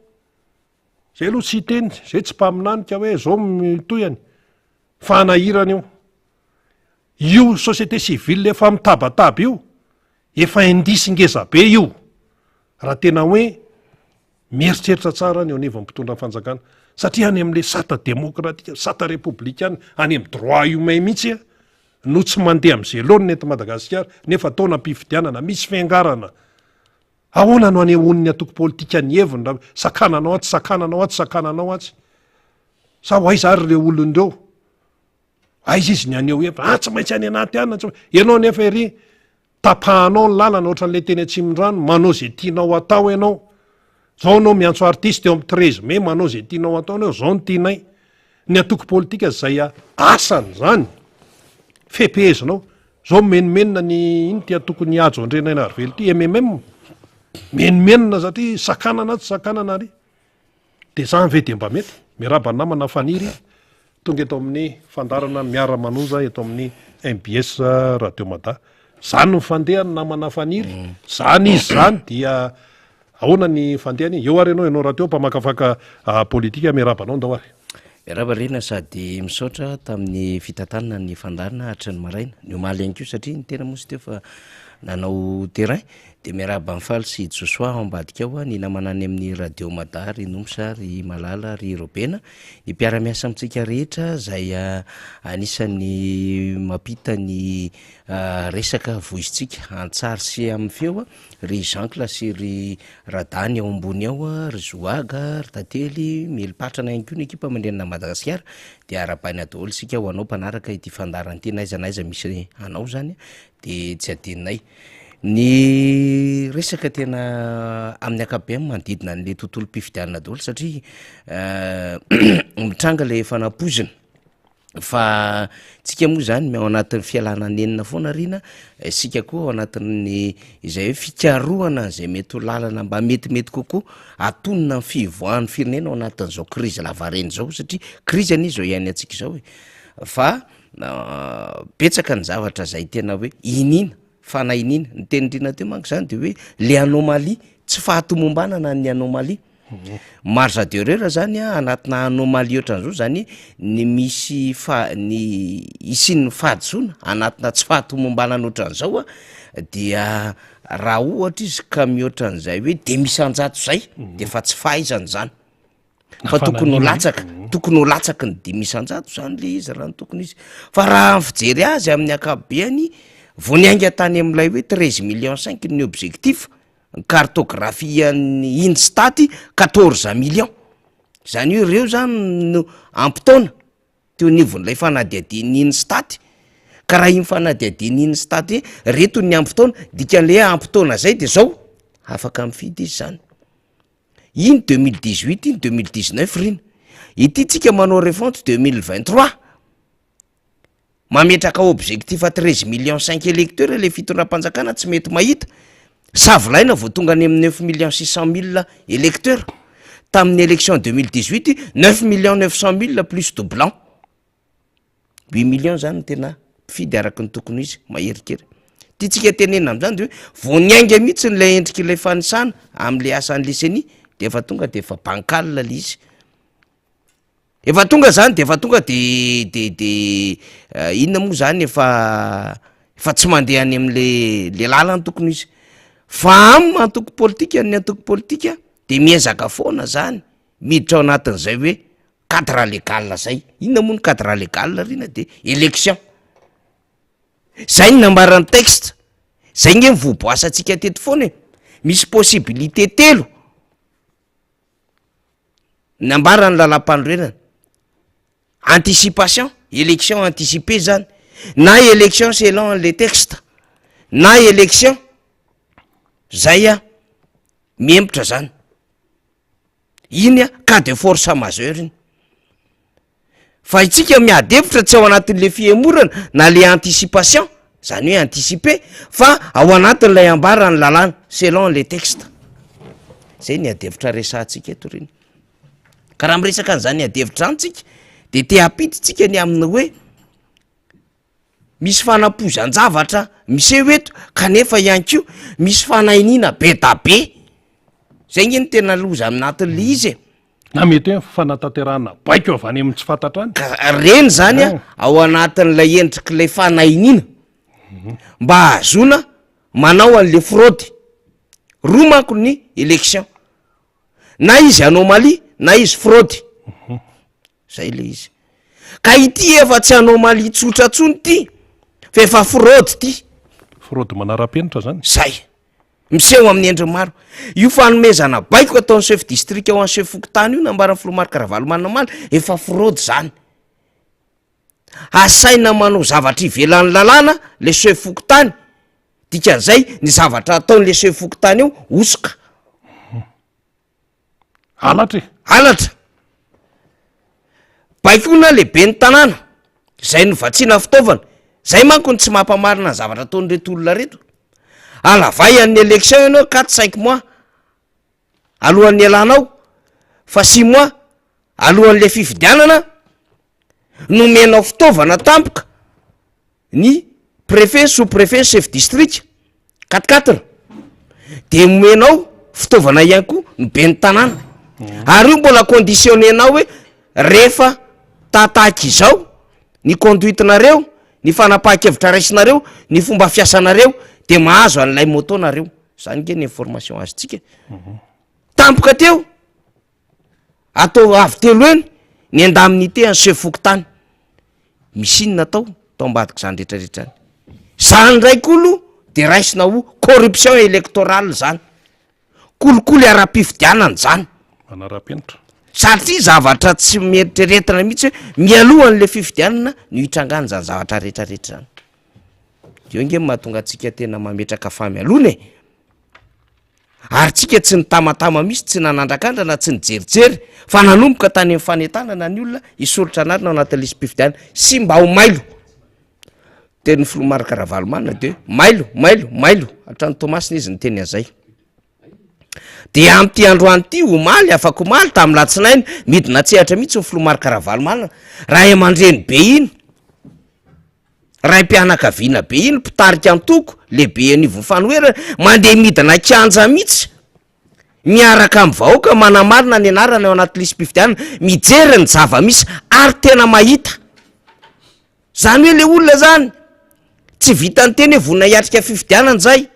zay aloha tsy hiteny zay tsy mpaminanika hoe zao mitoyany fa nahirana io société civile efa mitabataba io efa indisy-ngeza be io raha tena hoe mieritreritra tsara ny eo anivon'ny mpitondra fanjakana satria any amin'le sata demokratika sata republikana any amin'ny droit humain mihitsy no tsy mandeha am'izay loany eto Madagasikara nefa taona mpifidianana misy fiangarana ahoana no any oniny atoko politika ny heviny raha sakananao atsy sa ho aiza ary le olon'ireo aiza izy ny aneo hevina tsy maintsy any anaty anina ianao nefa ery tapahanao ny lalana ohatran'le teny atsimon-drano manao zay tianao atao ianao zao anao miantso artiste eo amin'ny 13 mai manao zay tianao ataonao zao ny tianay ny atoko politika zay asany zany fepehezinao zao menomenina ny iny ty atokony ajo andrenaina ary velo ty menomenina satria sakanana tsy sakanana ary de zany ve de mba mety miaraba namana faniry tonga eto amin'ny fandarana miara-manonja eto amin'ny MBS Radio Mada zany ny fandehany namana faniry zany izy zany dia ahoana ny fandehany eo ary ianao raha teo mpamakafaka politika miarabanao ndao ary miaraba rena sady misaotra tamin'ny fitantanana ny fandarina hatrany maraina ny omaly ihany ko satria ny tena mosy teo fa nanao terrain de miaraba mifaly sy josoa ambadika ao ny namanany amin'ny Radio Mada ry Nomsa ry Malala ry Robena ny mpiara-miasa amintsika rehetra zay anisany mapita ny resaka voizitsika antsary sy amin'ny feo ry Jean-Claude sy ry Radany ao ambony ao ry Zoaga ry Tately melipatrana ihany koa ny ekipa mandrenana Madagasikara de arabaina daholo sika ho anao mpanaraka ity fandarany ty naiza misy anao zany de tsy adinonay ny resaka tena amin'ny akabeny manodidina an'le tontolo mpifidianana daholo satria mitranga le fanapozina fa tsika moa zany ao anatin'ny fialananenina foana rina sika koa ao anatin'ny izay hoe fikaroana zay mety ho lalana mba metimety kokoa atonina ny fivoahan'ny firenena ao anatin'izao krizy lavareny zao satria krizy any zao ihany atsika zao hoe fa petsaka ny zavatra zay tena hoe inina fanainina ny tenindrina teo manko zany de hoe le anomalie tsy fahatomombanana ny anomalie maro za de rera zany anatina anomalie ohatran'izao zany ny misy ny isin'ny fahadisona anatina tsy fahatomombanana ohatran'izao dia raha ohatra izy ka mihoatran'izay hoe de misy anjato zay de fa tsy fahaizany zany fa tokony ho latsaka ny de misy anjato zany le izy raha ny tokony izy fa raha ny fijery azy amin'ny akabeany voaniainga tany am'ilay hoe 13,5 ny objectif cartographie-ny Instat 14 millions zany hoe ireo zany no ampitaona teo nivon'ilay fanadiadiny Instat ka raha iny fanadiadiny Instat reto ny ampitaona dikan'le ampitaona zay de zao afaka mifidy izy zany iny 2018 iny 2019 rina ity tsika manao refonte 2023 mametraka objectif 13,5 électeurs le fitondram-panjakana tsy mety mahita savolaina vao tonga any amin'ny 9,600,000 électeurs tamin'ny élection 2018 9,900,000 plus de blanc 8 millions zany tena mpifidy araky ny tokony izy maherikery ty tsika tenena am'zany de hoe voaniainga mihitsy nylay endriky ilay fanisana am'le asan'ny leseni de efa tonga de efa bankal le izy efa tonga zany de efa tonga de inona moa zany efa tsy mandeha any am'le lalany tokony izy fa am antoko politika ny antoko politika de miezaka foana zany miditra ao anatin'izay hoe cadre légal zay inona moa ny cadre légal rina de élection zay ny nambaran'ny texte zay nge mivoaboasantsika teto foana misy possibilité telo nambarany lalam-panorenana anticipation élection anticipée zany na élection selon les textes na élection zay miembotra zany iny cas de force majeure iny fa itsika miadevitra tsy ao anatin'le fiemorana na le anticipation zany hoe anticipé fa ao anatin'lay ambarany lalàna selon les textes zay ny adevitra resantsika eto reny ka raha miresaka an'zany adevitra antsika de te apiditsika ny aminy hoe misy fanapozan-javatra miseho eto kanefa ihany ko misy fanainina be da be zay nge ny tena loza aminatin'le izy na mety hoe fanatanterahana baiko avy any amin'ny tsy fantatra any reny zany ao anatin'lay endrik'lay fanainina mba hazona manao an'le fraude roa manko ny élection na izy anomalie na izy fraude zay le izy ka ity efa tsy anomalie tsotratsony ty fa efa fraude ty fraude manara-penitra zany zay miseho amin'ny endry maro io fanomezana baiko ataon'ny chef district ao an chef fokotany io nambaran'ny filomarika rahavalomanamala efa fraude zany asaina manao zavatra ivelan'ny lalàna le chef fokotany dikan'izay ny zavatra ataon'le chef fokotany eo osoka alatra baikona lehibe ny tanàna zay no vatsiana fitaovana zay manko ny tsy mampamarina ny zavatra ataon'reto olona reto alavay an'ny élection ianao 4-5 mois alohan'ny alanao fa 6 mois alohan'le fifidianana nomenao fitaovana tampoka ny préfet sous préfet chef district 4-4 de momenao fitaovana ihany koa ny be ny tanàna ary io mbola conditionnenao hoe rehefa tataka izao ny conduitenareo ny fanapaha-kevitra raisinareo ny fomba fiasanareo de mahazo an'lay motonareo zany nge ny information azytsika tampoka teo atao avy telo eny ny andamin'ity any chef fokotany misy inona atao ambadika zany rehetrarehetrany zany raik'olo de raisina ho corruption électorale zany kolikoly ara-pifidianany zany manara-penitra satria zavatra tsy mieritrretina mihitsy hoe mialohan'le fifidianana no hitrangany zany zavatra rehetrarehetra zany eo nge mahatonga atsika tena mametraka famialona ary tsika tsy nitamatama misy tsy nanandrak'andrana tsy nijerijery fa nanomboka tany amin'ny fanentanana ny olona isolotra anarina ao anatin'ny lisy-pifidiana sy mba ho mailo teny filomarika Ravalomanana de mailo hatrany Tomasina izy nyteny an'izay de am'ty androany ty omaly afaka omaly tamin'ny latsinainy midina tsehatra mihitsy ny filomarika Ravalomanana raha aman-dreny be iny raim-pianakaviana be iny mpitarika antoko lehibe anivon'ny fanoherana mandeha midina kanja mihitsy miaraka amin'ny vahoaka manamarina ny anarana ao anaty lisy-pifidianana mijery ny zava-misy ary tena mahita zany hoe le olona zany tsy vitany teny hoe vonina hiatrika fifidianana zay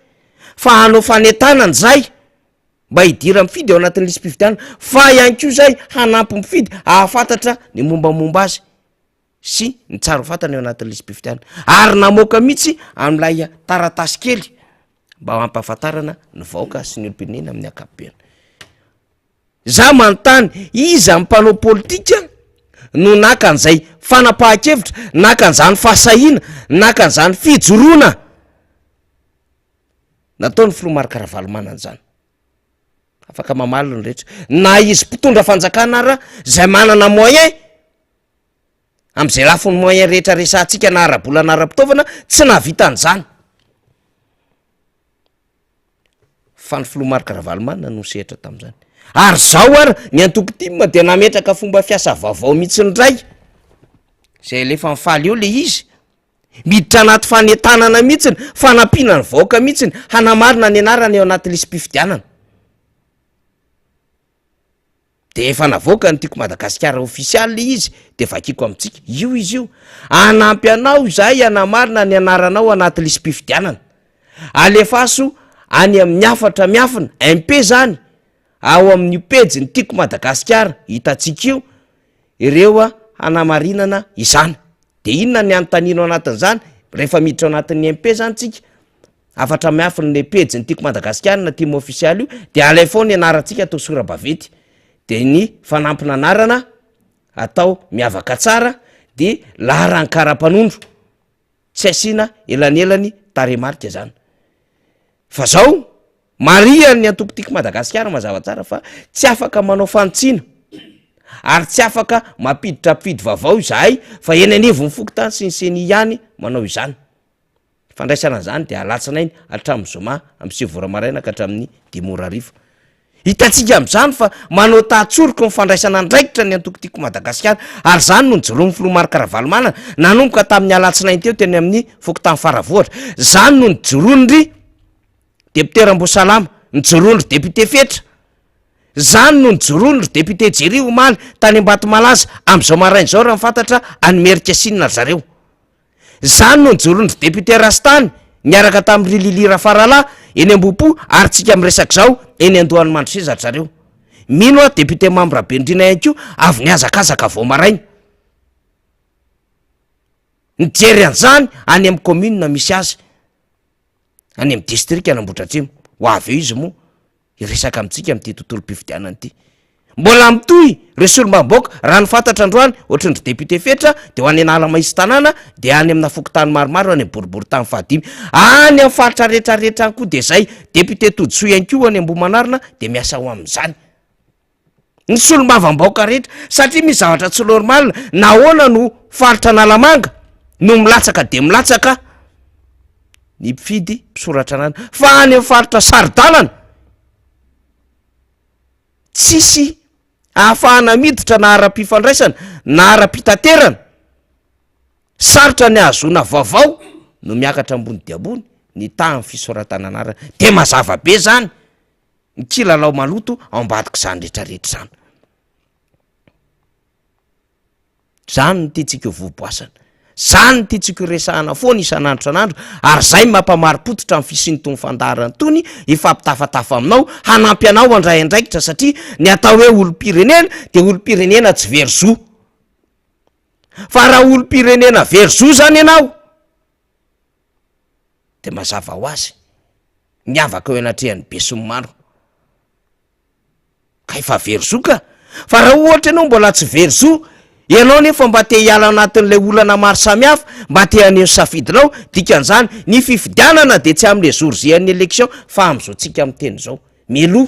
fa hanao fanentanana zay mba hidira mifidy ao anatin'ny lisy-pifidianana fa ihany koa zay hanampy mifidy ahafantatra ny mombamomba azy sy ny tsara fantany ao anatin'ny lisy-pifidianana ary namoaka mihitsy amin'ilay taratasy kely mba hampahafantarana ny vahoaka sy ny olom-pirenena amin'ny ankapobeny za manontany iza mpanao politika no naka an'izay fanapahan-kevitra naka an'izany fahasahiana naka an'izany fijoroana nataony filomarika Ravalomanana zany afaka mamaly ny rehetra na izy mpitondra fanjakana ara zay manana moyen am'izay lafiny moyen rehetra resantsika na arabola na ara-pitaovana tsy nahavita an'izany fa ny filomarika Ravalomanana no sehatra tam'izany ary zao ara ny antokotima de nametraka fomba fiasa vaovao mihitsy ndray zay lefa mifaly eo le izy miditra anaty fanentanana mihitsiny fanampiana ny vahoaka mihitsiny hanamarina ny anarany eo anaty lisy-pifidianana de efa navoaka ny tiako Madagasikara ofisialy le izy de vakiko amintsika io izy io anampy anao zay hanamarina ny anaranao anaty lisy-pifidianana alefaso any amin'ny afatra miafina MP zany ao amin'ny pejy ny tiako Madagasikara hitatsika io ireo hanamarinana izany de inona ny anontanino anatin'izany rehefa miditra ao anatin'ny MP zany tsika afatra miafina ny pejy ny tiako Madagasikara na team ofisialy io de alay foana ny anarantsika atao sora-baventy de ny fanampina anarana atao miavaka tsara de laharany kara-panondro tsy asiana elanelany taremarika zany fa zao mariany ny antoko-tiako Madagasikara mazava tsara fa tsy afaka manao fanotsina ary tsy afaka mampiditra mpidy vaovao izahay fa eny anivo ny fokotany sy ny seny ihany manao izany fandraisana zany de alatsinainy hatramin'ny zoma amin'ny 7 maraina ka hatramin'ny 10 arivo hitatsika am'izany fa manao tahatsoroka ny fandraisana andraikitra ny antoko-tiako Madagasikara ary zany no nijoroan'ny filomarika Ravalomanana nanomboka tamin'ny alatsinainy teo teny amin'ny fokotany faravohatra zany no nijoroandry député Rambosalama nijoroandry député Fetra zany no nijoroandry député Jery Omaly tany Ambatomalaza am'izao marainy zao raha mifantatra anymerika sinina zareo zany no nijoroandry député Rastany niaraka tamin'ny Lili Rafarala eny Ambohipo ary tsika miresaka zao eny Andohany Mandrosezatra zareo mino a député Mambra Bendrina ihany koa avy niazakazaka vao marainy nijery an'izany any amin'ny commune misy azy any amin'ny district Anambohidratrimo ho avy eo izy moa iresaka amintsika amin'ity tontolo mpifidianana ity mbola mitohy resolo-mamboaka raha ny fantatra androany ohatrandry député Fetra de ho any anala mahisy tanàna de any amina fokotany maromaro any boribory tany fahadimy any amin'ny faritra rehetrarehetra any koa de zay député Todsoa ihany koa any Ambohimanarina de miasa ho amin'izany ny solo-mavamboaka rehetra satria misy zavatra tsy normal nahoana no faritra Analamanga no milatsaka de milatsaka ny mpifidy mpisoratra anana fa any amin'ny faritra Saridalana tsisy ahafahana miditra na ara-pifandraisana na ara-pitaterana sarotra ny ahazona vaovao no miakatra ambony de ambony ny tahan'ny fisoratana anarana de mazava be zany ny kilalao maloto ao ambadika zany rehetrarehetra zany zany ny tiantsika voboasana zany ny tiantsika resahana foana isan'andro san'andro ary zay mampamaripototra amin'ny fisiany tony fandarana tony ifampitafatafa aminao hanampy anao andray andraikitra satria ny atao hoe olom-pirenena de olom-pirenena tsy verzo fa raha olom-pirenena verzo zany ianao de mazava ho azy miavaka eo anatrehan'ny be sy ny maro ka efa verzo ka fa raha ohatra ianao mbola tsy verzo ianao nefa mba te hiala anatin'lay olana maro samihafa mba te haneho safidinao dikan'izany ny fifidianana de tsy am'le jour J an'ny élection fa am'izao tsika amin'ny teny zao meloa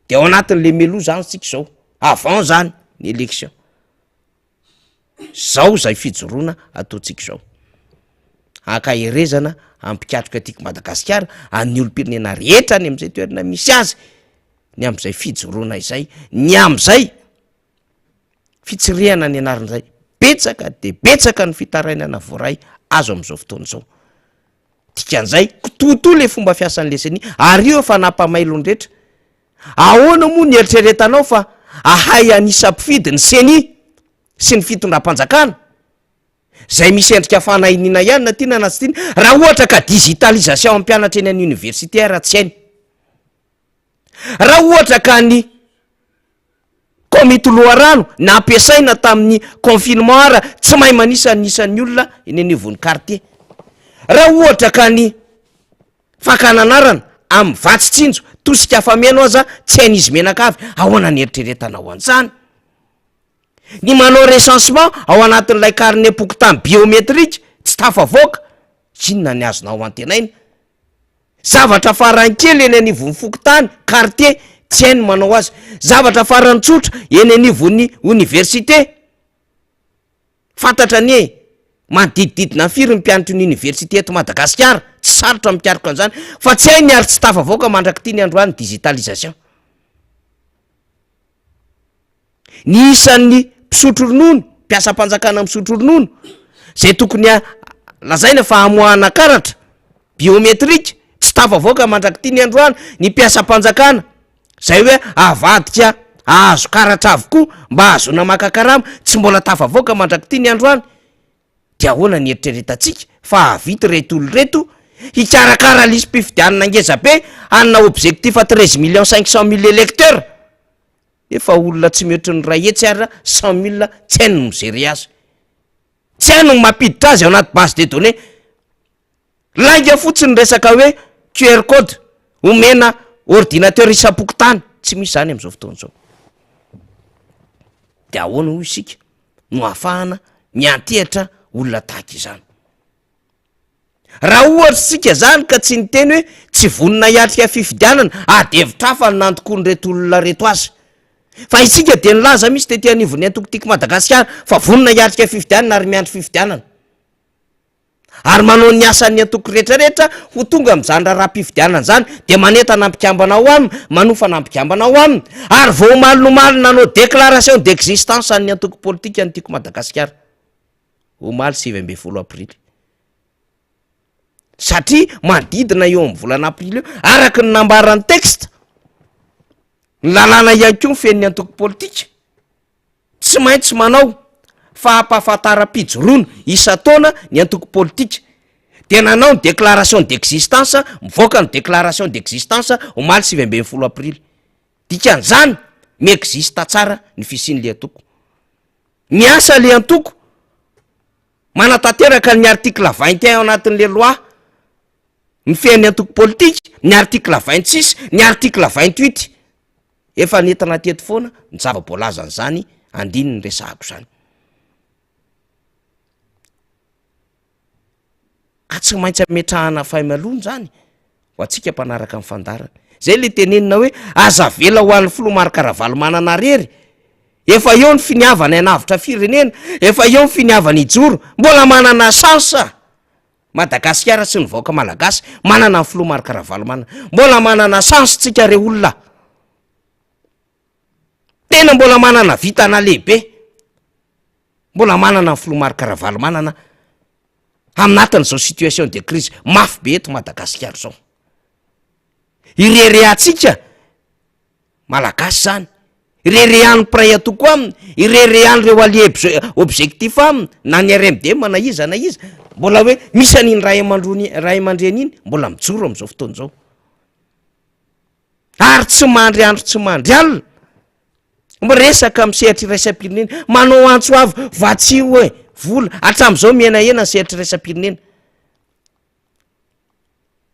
de ao anatin'le meloa zany tsika zao avant zany ny élection zao zay fijoroana ataotsika zao akaherezana ampikatroka atiaka Madagasikara any olom-pirenena rehetra ny am'izay toerana misy azy ny am'izay fijoroana izay ny am'izay fitsirihana ny anarin'izay betsaka de betsaka ny fitarainana voaray azo am'izao fotoana zao dikan'izay totoa le fomba fiasan'le seni ary io efa nampamailony rehetra ahoana moa ny eritreretanao fa ahay anisam-pidy ny seni sy ny fitondram-panjakana zay misy endrika fanahinina ihany na tiana na tsy tiana raha ohatra ka digitalisation ampianatra eny any université raha tsy hainy raha ohatra ka ny komity loharano na ampiasaina tamin'ny confinement ara tsy mahay manisan'ny olona eny anivon'ny quartier raha ohatra ka ny fakananarana amin'ny vatsitsinjo tosika afameno aza tsy hain'izy menaka avy ahoana ny eritreretanao an'izany ny manao recensement ao anatin'ilay carnet pokotany biométrique tsy tafavoaka inona ny azonao antenaina zavatra farany kely eny anivon'ny fokotany quartier tsy hainy manao azy zavatra farany tsotra eny anivon'ny université fantatra ny manodidididina firy ny mpianatry ny université eto Madagasikara tsy sarotra mikarika an'izany fa tsy hainy ary tsy tafavoaka mandraky ty ny androany digitalisation ny isan'ny mpisotro ronono mpiasam-panjakana misotro ronono zay tokony lazaina fa amoahana karatra biométrique tsy tafavoaka mandraky ty ny androany ny mpiasam-panjakana zay hoe avadika ahazo karatra avokoa mba azona makakarama tsy mbola tafavoaka mandraky ty ny androany de ahoana ny eritreretantsika fa avity reto olo reto hikarakara lisy mpifidianana ngeza be anna objectif 13 500 000 électeurs efa olona tsy mihoatra ny ray hetsy ary 100 000 tsy hainy no mijery azy tsy hainy no mampiditra azy ao anaty base de données lainga fotsiny resaka hoe QR code omena ordinateur isam-pokotany tsy misy zany am'izao fotoana zao de ahoana hoy isika no ahafahana miantehatra olona tahaka izany raha ohatra sika zany ka tsy niteny hoe tsy vonina hiatrika fifidianana devitra hafa ny nandokony reto olona reto azy fa isika de nilaza misy tety anivony antokotiky Madagasikara fa vonina hiatrika fifidianana ary miandry fifidianana ary manao ny asan'ny antoko rehetrarehetra ho tonga am'izany raha-pifidianana zany de manentana ampikambana ao aminy manofana ampikambana ao aminy ary vao malinomaly nanao déclaration d'existence an'ny antoko politika anytiako Madagasikara omaly 7 aprily satria manodidina eo amin'ny volana aprily eo araky ny nambaran'ny texte ny lalàna ihany koa mifen'ny antoko politika tsy maintsy manao fahampafantara-pijoroana isa-taona ny antoko politika de nanao ny déclaration d'existence mivoaka ny déclaration d'existence omaly 7 aprily dikan'izany miexista tsara ny fisian'le antoko miasa le antoko manatanteraka ny article 21 ao anatin'le loi ny fen'ny antoko politika ny article 26 ny article 28 efa nentina teto foana ny zava-boalazany zany andiny ny resahako zany ka tsy maintsy ametrahana fahimalony zany ho atsika mpanaraka amin'ny fandarana zay le tenenina hoe aza vela ho an'ny filomarikaravalo manana rery efa eo ny finiavana anavitra firenena efa eo ny finiavana ijoro mbola manana chansa Madagasikara sy ny vahoaka malagasy manana ny filomarikaravalo manana mbola manana chance tsika re olona tena mbola manana vitana lehibe mbola manana ny filomarikaravalo manana aminatin'izao situation de crise mafy be eto Madagasikara zao irereatsika malagasy zany irerean'ny pray atoko aminy irereany reo alie objectif aminy na ny RMD na iza mbola hoe misy an'iny ray aman-dreny iny mbola mijoro am'izao fotoana zao ary tsy mandry andro tsy mandry alina miresaka misehatra iraisam-pirenena manao antso avy vatsio hoe vola hatram'izao mienahena ny sehatra iraisam-pirenena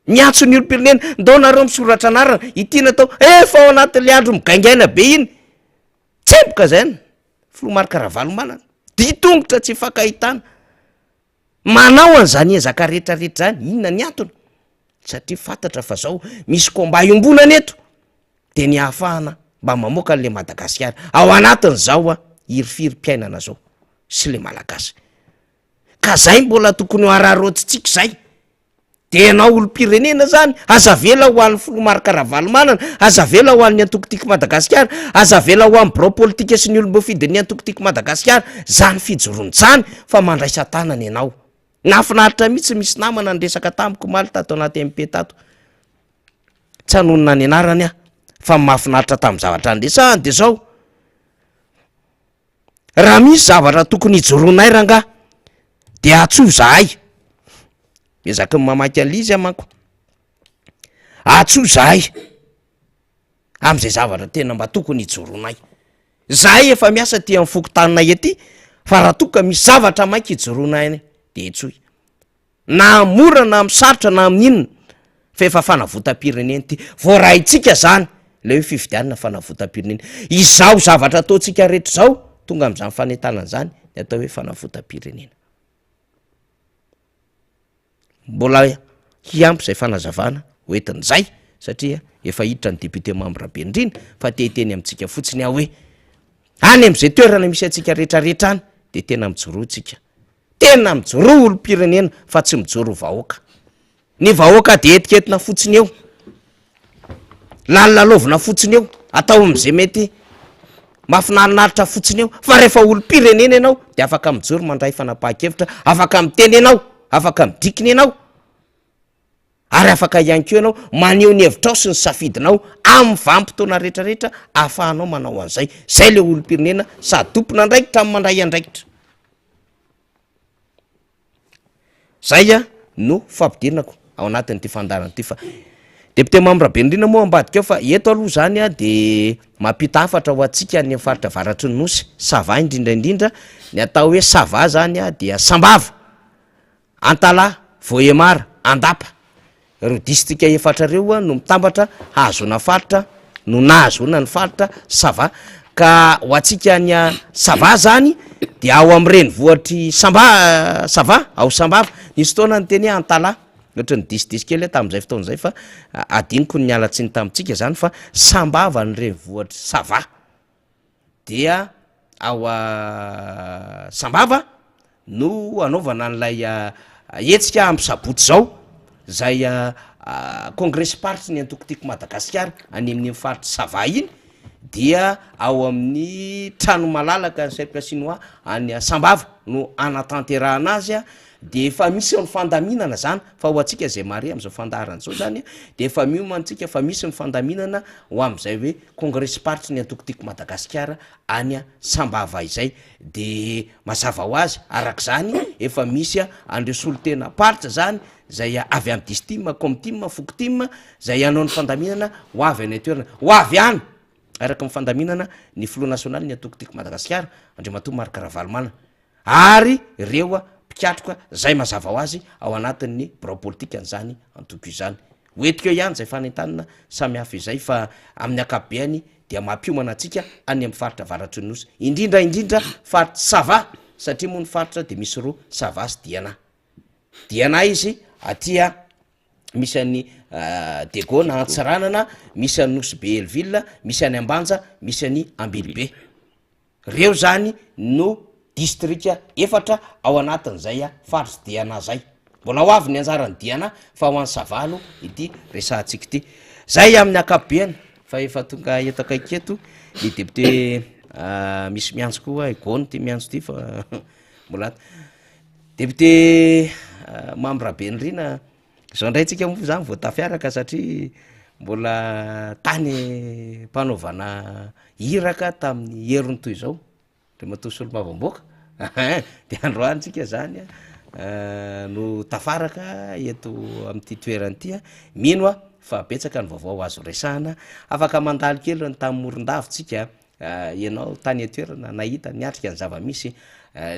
miantso ny olo-pirenena ndao nareo misoratra anarana ity natao efa ao anatin'le andro migaingaina be iny tsemboka zany filomarikaravalo manana ditongotra tsy fankahitana manao an'izany ezaka rehetrarehetra zany inona ny antony satria fantatra fa zao misy komba iombonana eto teny hahafahana mba mamoaka n'le Madagasikara ao anatin'zao a irifirim-piainana zao sy le malagasy ka zay mbola tokony ho ararotsitsika zay de anao olom-pirenena zany aza vela ho an'ny Filomarokaravalmanana aza vela ho an'ny antokotiky Madagasikara aza vela ho an'ny birao politika sy ny olom-bofidiny antokotiky Madagasikara zany fijorontany fa mandraisa tanany ianao nafinaritra mihitsy misy namana nyresaka tamiko maly tato anaty MP tato tsy hanonona ny anarany a fa mafinaritra tamin'ny zavatra andesahany de zao raha misy zavatra tokony hijoronay ranga de atso zahay ezaka ny mamaky an'le izy amanko atso zahay am'izay zavatra tena mba tokony hijoronay zahay efa miasa ty amin'ny fokotaninay ety fa raha toka misy zavatra mainky hijoronay any de etsoy na mora na misarotra na amin'inona fa efa fanavotam-pirenena ty voaraitsika zany le hoe fifidianana fanavotam-pirenena izao zavatra ataotsika rehetra zao tonga am'izany fanentanana zany de atao hoe fanavotam-pirenena mbola hiampy zay fanazavana hoentin'izay satria efa hiditra ny député membre Bendrina fa teteny amintsika fotsiny aho hoe any am'izay toerana misy atsika rehetrarehetra any de tena mijorotsika tena mijoro olom-pirenena fa tsy mijoro vahoaka ny vahoaka de etiketina fotsiny eo lalalovina fotsiny eo atao am'izay mety mafinarinaritra fotsiny eo fa rehefa olom-pirenena ianao de afaka mijoro mandray fanapahan-kevitra afaka miteny ianao afaka midikiny ianao ary afaka ihany keo ianao maneho ny hevitrao sy ny safidinao amin'ny vanim-potoana rehetrarehetra ahafahanao manao an'izay zay le olom-pirenena sady tompona andraikitra amin'ny mandray andraikitra zay a no fampidirinako ao anatin'ity fandarana ty fa député membre Bendrina moa ambadika eo fa eto aloha zany a de mampita hafatra ho atsika ny faritra varatry ny nosy sava indrindraindrindra ny atao hoe sava zany a dia Sambava Antala Vohemara Andapa ireo distrika efatra reo a no mitambatra hazona faritra no nahazona ny faritra sava ka ho atsika ny sava zany de ao am'ireny vohatry sava ao Sambava nisy fotoana ny teny Antala ohatra ny disdis kely tam'izay fotoan'izay fa adiniko ny alatsiny tamitsika zany fa Sambava ny reny vohatry sava dia ao Sambava no anaovana n'lay etsika amby sabotsy zao zay congrès party ny antokotiky Madagasikara any amin'ny faritra sava iny dia ao amin'ny trano malalaka ny cercle chinois any Sambava no anatanterahana azy a de efa misy ny fandaminana zany fa ho atsika zay mare am'izao fandaharana zao zany de efa miomantsika fa misy ny fandaminana ho am'izay hoe congrès party ny antokotiky Madagasikara any Sambava izay de mazava ho azy arak'izany efa misy andreo solotena paritra zany zay avy amin'ny distim comtim fokotim zay anao ny fandaminana ho avy any toerana ho avy any araka mifandaminana ny Front National ny antokotiky Madagasikara Andriamatoa Marokaravalmanana ary ireo pikatroka zay mazava ho azy ao anatin'ny birao politika an'izany antoko izany hoetiko eo ihany zay fanentanana samy hafa izay fa amin'ny akabeany dia mampiomana atsika any amin'ny faritra varatry ny nosy indrindraindrindra faritra sava satria moa ny faritra de misy roa sava sy diana izy atia misy an'ny Degona Antsiranana misy an'ny Nosy be Elville misy any Ambanja misy any Ambilibe reo zany no distrika efatra ao anatin'izay faritra diana zay mbola ho avy ny anjarany diana fa ho an'ny savalo ity resahantsika ity zay amin'ny akabeany fa efa tonga eto akaiky eto ny député misy miantso koa egony ty miantso ty fa mbola député membre Bendrina zao ndray tsika moa zany vao tafiaraka satria mbola tany mpanaovana hiraka tamin'ny heriny toy zao Andriamatoa Solomavamboaka de androany tsika zany no tafaraka eto amin'ity toerany ty mino a fa betsaka ny vaovao azo resahana afaka mandaly kely ny tamin'ny Morondavitsika ianao tany etoerana nahita niatrika ny zava-misy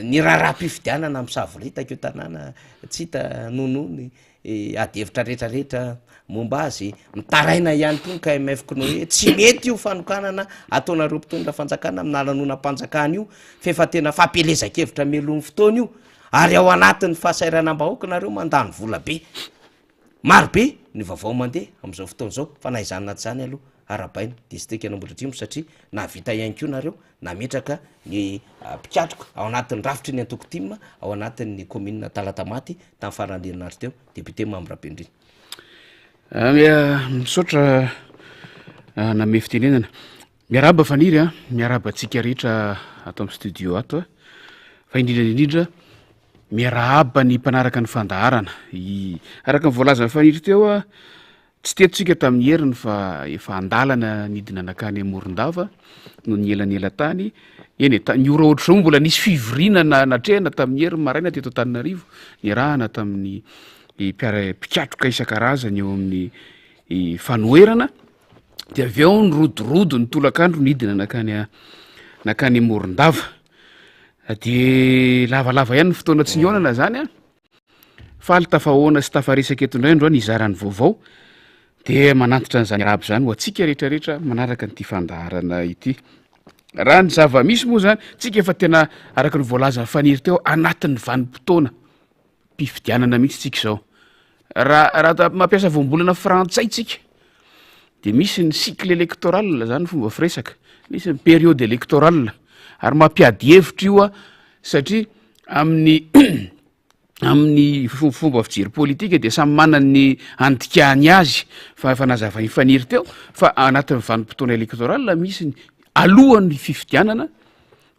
ny raharam-pifidianana amin'ny savorita keo tanàna tsy hita nonony ady hevitra rehetrarehetra momba azy mitaraina ihany koa ny KMF no hoe tsy mety io fanokanana ataonareo mpitondra fanjakana amina lanonam-panjakana io fa efa tena fampelezakevitra melony fotoana io ary ao anatin'ny fahasairanam-bahoaka nareo mandany vola be maro be ny vaovao mandeha am'izao fotoana zao fa na izany naty zany aloha arabaina de sy teka namboatra atrimo satria navita ihany ko nareo nametraka ny mpikatroka ao anatin'ny rafitry ny antokotima ao anatin'ny commune Talatamaty tamin'ny faran'herinandro teo député Mambrabendrina. Misaotra name fitenenana miaraba faniry a miaraba atsika rehetra ato amin'ny studio ato a fa indrindra miaraba ny mpanaraka ny fandaharana araka ny voalaza ny faniry teo a tsy tetotsika tamin'ny heriny fa efa andalana nidina nakany Morondava no ny elanela tany eny ny ora ohatr'izao mbola nisy fivoriana natrehana tamin'ny heriny maraina teto Antananarivo niarahana tamin'ny mpikatroka isan-karazany eo amin'ny fanoerana de avy eo ny rodorodo ny tolakandro nidina nakany Morondava de lavalava ihany ny fotoana tsy nionana zany a faly tafahoana sy tafaresaka eto indraindro ny izarany vaovao de manantitra n'izany arabo zany ho atsika rehetrarehetra manaraka nyity fandaharana ity raha ny zava-misy moa zany tsika efa tena araka ny voalaza ny faniry teo anatin'ny vanim-potoana mpifidianana mihitsy tsika zao raha mampiasa voambolana frantsay tsika de misy ny cycle électoral zany fomba firesaka misy ny période électorale ary mampiady hevitra io a satria amin'ny fomba fijery politika de samy manany andikany azy fa nazava ifaniry teo fa anatin'ny vanim-potoana électoral misy ny alohan'ny fifidianana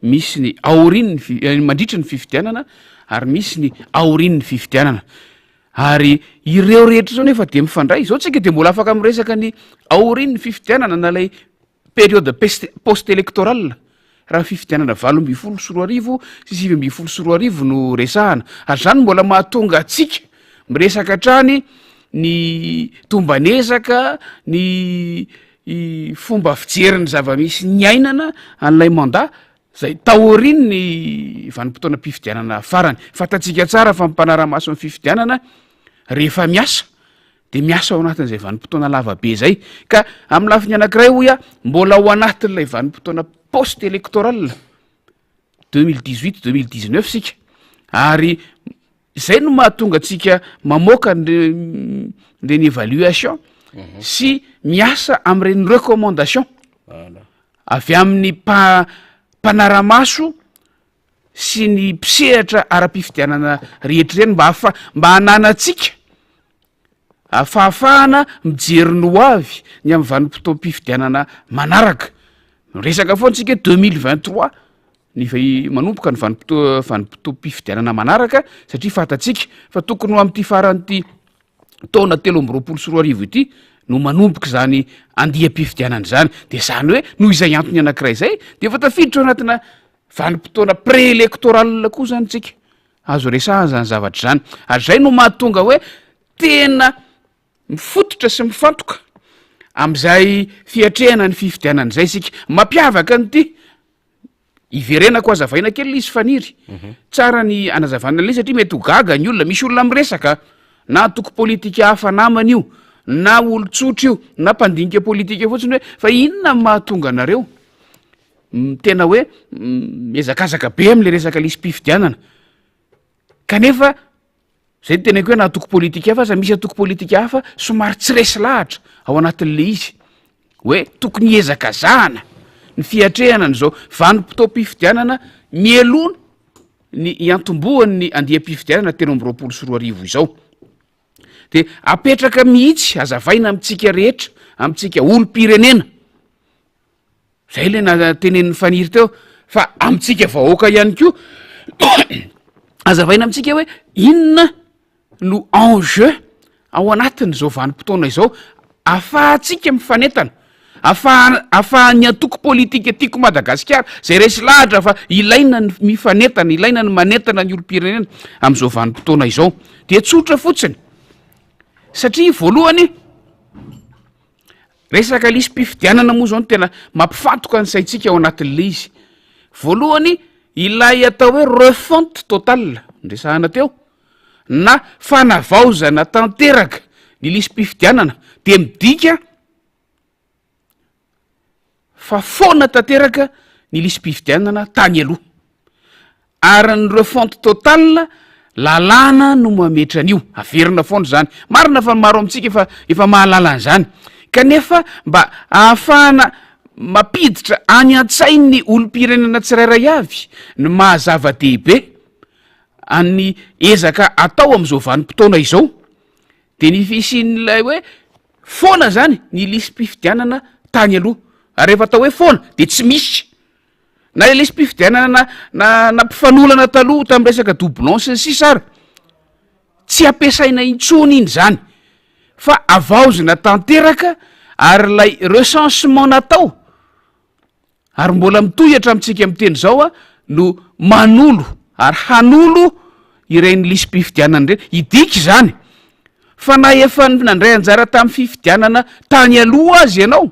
misy ny aorian'ny mandritry ny fifidianana ary misy ny aorian'ny fifidianana ary ireo rehetra zao nefa de mifandray zao tsika de mbola afaka miresaka ny aorian'ny fifidianana na lay période post électoral raha fifidianana 20 sy 20 sy 20 sy 20 no resahana ary zany mbola mahatonga atsika miresaka hatrany ny tombanezaka ny fomba fijeriny zava-misy ny ainana an'ilay mandat zay taoriny ny vanim-potoana mpifidianana farany fatatsika tsara fa mimpanara-maso amin'ny fifidianana rehefa miasa de miasa ao anatin'izay vanim-potoana lavabe zay ka amin'ny lafiny anankiray hoy a mbola ao anatin'ilay vanim-potoana post électoral 2018-2019 sika ary zay no mahatonga atsika mamoaka ny évaluation sy miasa am'ireny recommandation avy amin'ny mpanara-maso sy ny mpisehatra ara-pifidianana rehetra ireny mba hananatsika afahafahana mijery ny ho avy ny amin'ny vanim-potoam-pifidianana manaraka resaka foantsika 2023 ny manompoka ny vanim-potoam-pifidianana manaraka satria fatatsika fa tokony ho amin'ity faran'ity taona 13 sy 20 ity no manompoka zany andiam-pifidianana zany de zany hoe noho izay antony anankiray zay de efa tafiditra ao anatina vanim-potoana pré-électoral koa zany tsika azo resaha zany zavatra zany ary zay no mahatonga hoe tena mifototra sy mifantoka am'izay fiatrehana ny fifidianana zay sika mampiavaka nyity iverena ko azavaina kely izy faniry tsara ny anazavana le satria mety ho gaga ny olona misy olona miresaka na toko politika hafa namana io na olo-tsotra io na mpandinika politika fotsiny hoe fa inona mahatonga anareo tena hoe miezakazaka be am'le resaka lisy mpifidianana kanefa zay tenako hoe na toko politika hafa za misy atoko politika hafa somary tsy resy lahatra ao anatin'le izy hoe tokony hiezakazahana ny fiatrehana n'izao vanim-potoam-pifidianana mielona ny iantombohan'ny andiam-pifidianana 13 sy 20 izao de apetraka mihitsy azavaina amitsika rehetra amitsika olo-pirenena zay le natenen'ny faniry teo fa amitsika vahoaka ihany ko azavaina amitsika hoe inona no enjeu ao anatin'izao vanim-potoana izao afahatsika mifanetana afahan'ny atoko politika tiako Madagasikara zay resy lahatra fa ilaina ny mifanetana ilaina ny manetana ny olo-pirenena am'izao vanim-potoana izao de tsotra fotsiny satria voalohany resaka lisy mpifidianana moa zao no tena mampifantoka ny saitsika ao anatin'le izy voalohany ilay atao hoe refonte totale ndresahana teo na fanavaozana tanteraka ny lisy mpifidianana de midika fa foana tanteraka ny lisy mpifidianana tany aloha ary ny refonte totale lalàna no mametra an'io averina foana zany marina fa maro amitsika efa mahalala an'izany kanefa mba ahafahana mampiditra any an-tsainy olom-pirenena tsirairay avy ny mahazava-dehibe any ezaka atao am'izao vanim-potoana izao de ny fisin'ilay hoe foana zany ny lisym-pifidianana tany aloha ary rehefa atao hoe foana de tsy misy na le lisym-pifidianana na mpifanolana taloha tam'y resaka doublon sy ny sisa ary tsy ampiasaina intsony iny zany fa avaozina tanteraka ary lay recensement natao ary mbola mitohy hatramitsika am'teny zao a no manolo ary hanolo ireny lisym-pifidianana ireny idiky zany fa na efa nandray anjara tamin'ny fifidianana tany aloha azy ianao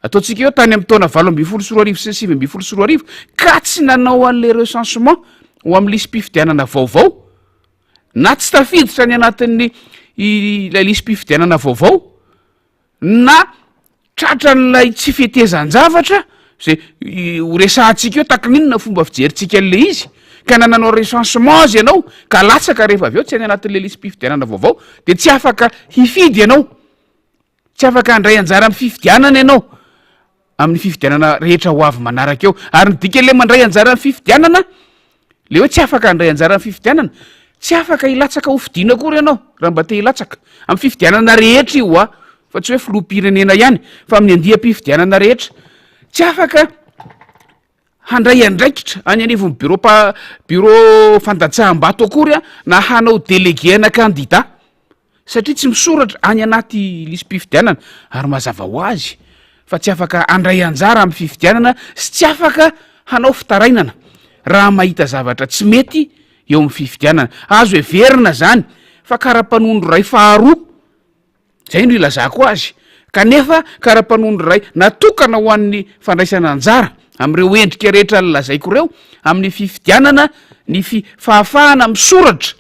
ataontsika eo tany amin'ny taona 8 sy 7 ka tsy nanao an'le recensement ho amin'ny lisym-pifidianana vaovao na tsy tafiditra ny anatin'ny ilay lisym-pifidianana vaovao na tratra n'lay tsy fietezan-javatra zay horesahantsika eo takininona fomba fijerintsika an'le izy ka nananao recensement azy ianao ka latsaka rehefa avy eo tsy any anatin'le lisym-pifidianana vaovao de tsy afaka hifidy ianao tsy afaka handray anjara amin'ny fifidianana ianao amin'ny fifidianana rehetra ho avy manaraka eo ary nydika le mandray anjara amin'ny fifidianana le hoe tsy afaka handray anjara amin'ny fifidianana tsy afaka hilatsaka ho fidiana kory ianao raha mba te hilatsaka amin'ny fifidianana rehetra io a fa tsy hoe filoham-pirenena ihany fa amin'ny andiam-pifidianana rehetra tsy afaka handray andraikitra any anivon'ny bureau fandatsaham-bato akory a na hanao délégué ana candidat satria tsy misoratra any anaty lisym-pifidianana ary mazava ho azy fa tsy afaka handray anjara amin'ny fifidianana sy tsy afaka hanao fitarainana raha mahita zavatra tsy mety eo amin'ny fifidianana azo everina zany fa karaha-mpanondro ray faharoa zay no ilazako azy kanefa karaha-mpanondro ray natokana ho an'ny fandraisana anjara am'ireo endrika rehetra nylazaiko reo amin'ny fifidianana ny fahafahana misoratra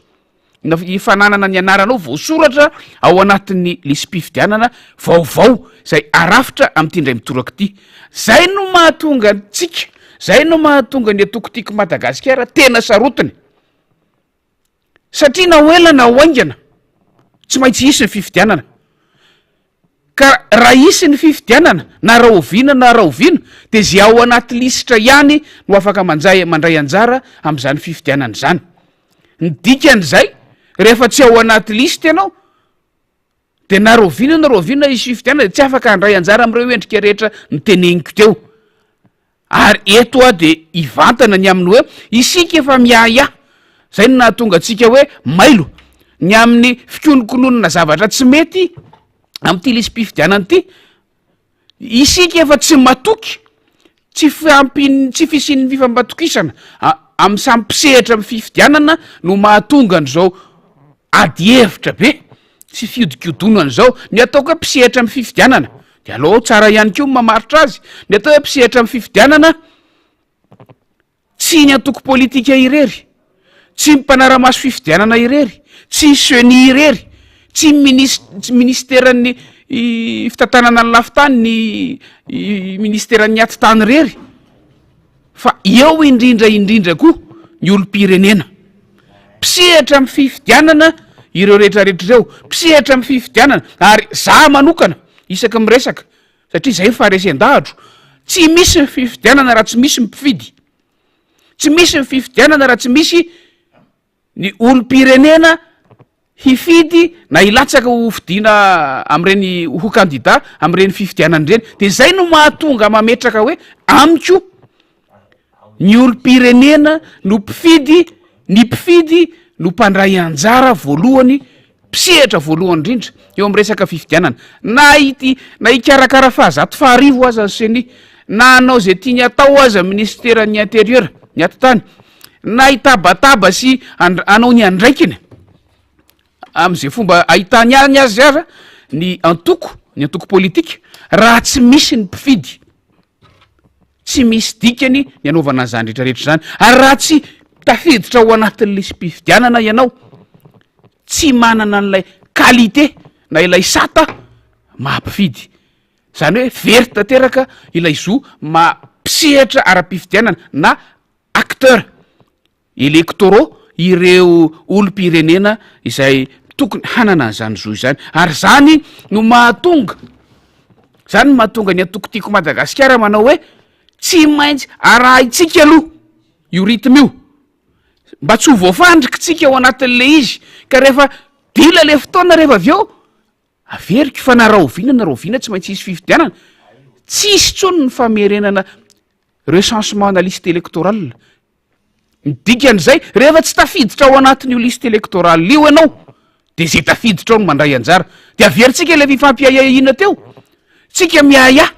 na ifananana ny anaranao voasoratra ao anatin'ny lisym-pifidianana vaovao zay arafitra am'ty ndray mitoraka ity zay no mahatonga tsika zay no mahatonga ny atokotiako Madagasikara tena sarotiny satria na hoela na hoaingana tsy maintsy isy ny fifidianana ka raha isy ny fifidianana na raha oviana na raha oviana de zay ao anaty lisitra ihany no afaka mandray anjara am'izany fifidianana zany ny dikan'izay rehefa tsy ao anaty lisita ianao de na roviana na roviana isy fifidianana de tsy afaka handray anjara am'ireo endrika rehetra nyteneniko teo ary eto a de ivantana ny amin'ny hoe isika efa miaya zay no nahatonga atsika hoe mailo ny amin'ny fikononkononona zavatra tsy mety am'ty lisym-pifidianana ity isika efa tsy matoky tsy fisian'ny fifambatokisana amin'ny samy mpisehatra amin'ny fifidianana no mahatonga an'izao ady hevitra be tsy fiodikodonana zao ny ataoko hoe mpisehatra amin'ny fifidianana de alao tsara ihany ko mamaritra azy ny atao hoe mpisehatra amin'ny fifidianana tsy ny antoko politika irery tsy mimpanara-maso fifidianana irery tsy seni irery tsy ministeran'ny fitantanana ny lafitany ny ministeran'ny atitany rery fa eo indrindra koa ny olom-pirenena mpisehatra amin'ny fifidianana ireo rehetrarehetra reo mpisehatra amin'ny fifidianana ary za manokana isaka miresaka satria zay faharesen-dahadro tsy misy ny fifidianana raha tsy misy mpifidy tsy misy ny fifidianana raha tsy misy ny olom-pirenena hifidy na ilatsaka ho fidiana am'ireny ho candidat am'ireny fifidianana ireny de zay no mahatonga mametraka hoe amiko ny olom-pirenena no mpifidy ny mpifidy no mpandray anjara voalohany mpisehatra voalohany indrindra eo am' resaka fifidianana na hikarakara fahazato faharivo aza seny na anao zay tiany atao aza ministeran'ny intérieur ny atitany na hitabataba sy anao ny andraikiny am'izay fomba ahitany any azy aza ny antoko politika raha tsy misy ny mpifidy tsy misy dikany ny anaovana zany rehetrarehetra zany ary raha tsy tafiditra ao anatin'ny lisym-pifidianana ianao tsy manana an'ilay qualité na ilay sata mampifidy zany hoe very tanteraka ilay zo mampisehatra ara-pifidianana na acteur électoraux ireo olom-pirenena izay tokony hanana an'izany zo izany ary zany no mahatonga zany mahatonga ny atokotiako Madagasikara manao hoe tsy maintsy arahintsika aloha io ritme io mba tsy ho voafandrikitsika ao anatin'le izy ka rehefa dila le fotoana rehefa avy eo averiko fa naraoviana tsy maintsy isy fifidianana tsisy tsony ny famerenana recensement na liste électorale dikan'izay rehefa tsy tafiditra ao anatin'io liste électorale io ianao de zay tafiditra ao no mandray anjara de averitsika le fifampiahiahina teo tsika miahiahy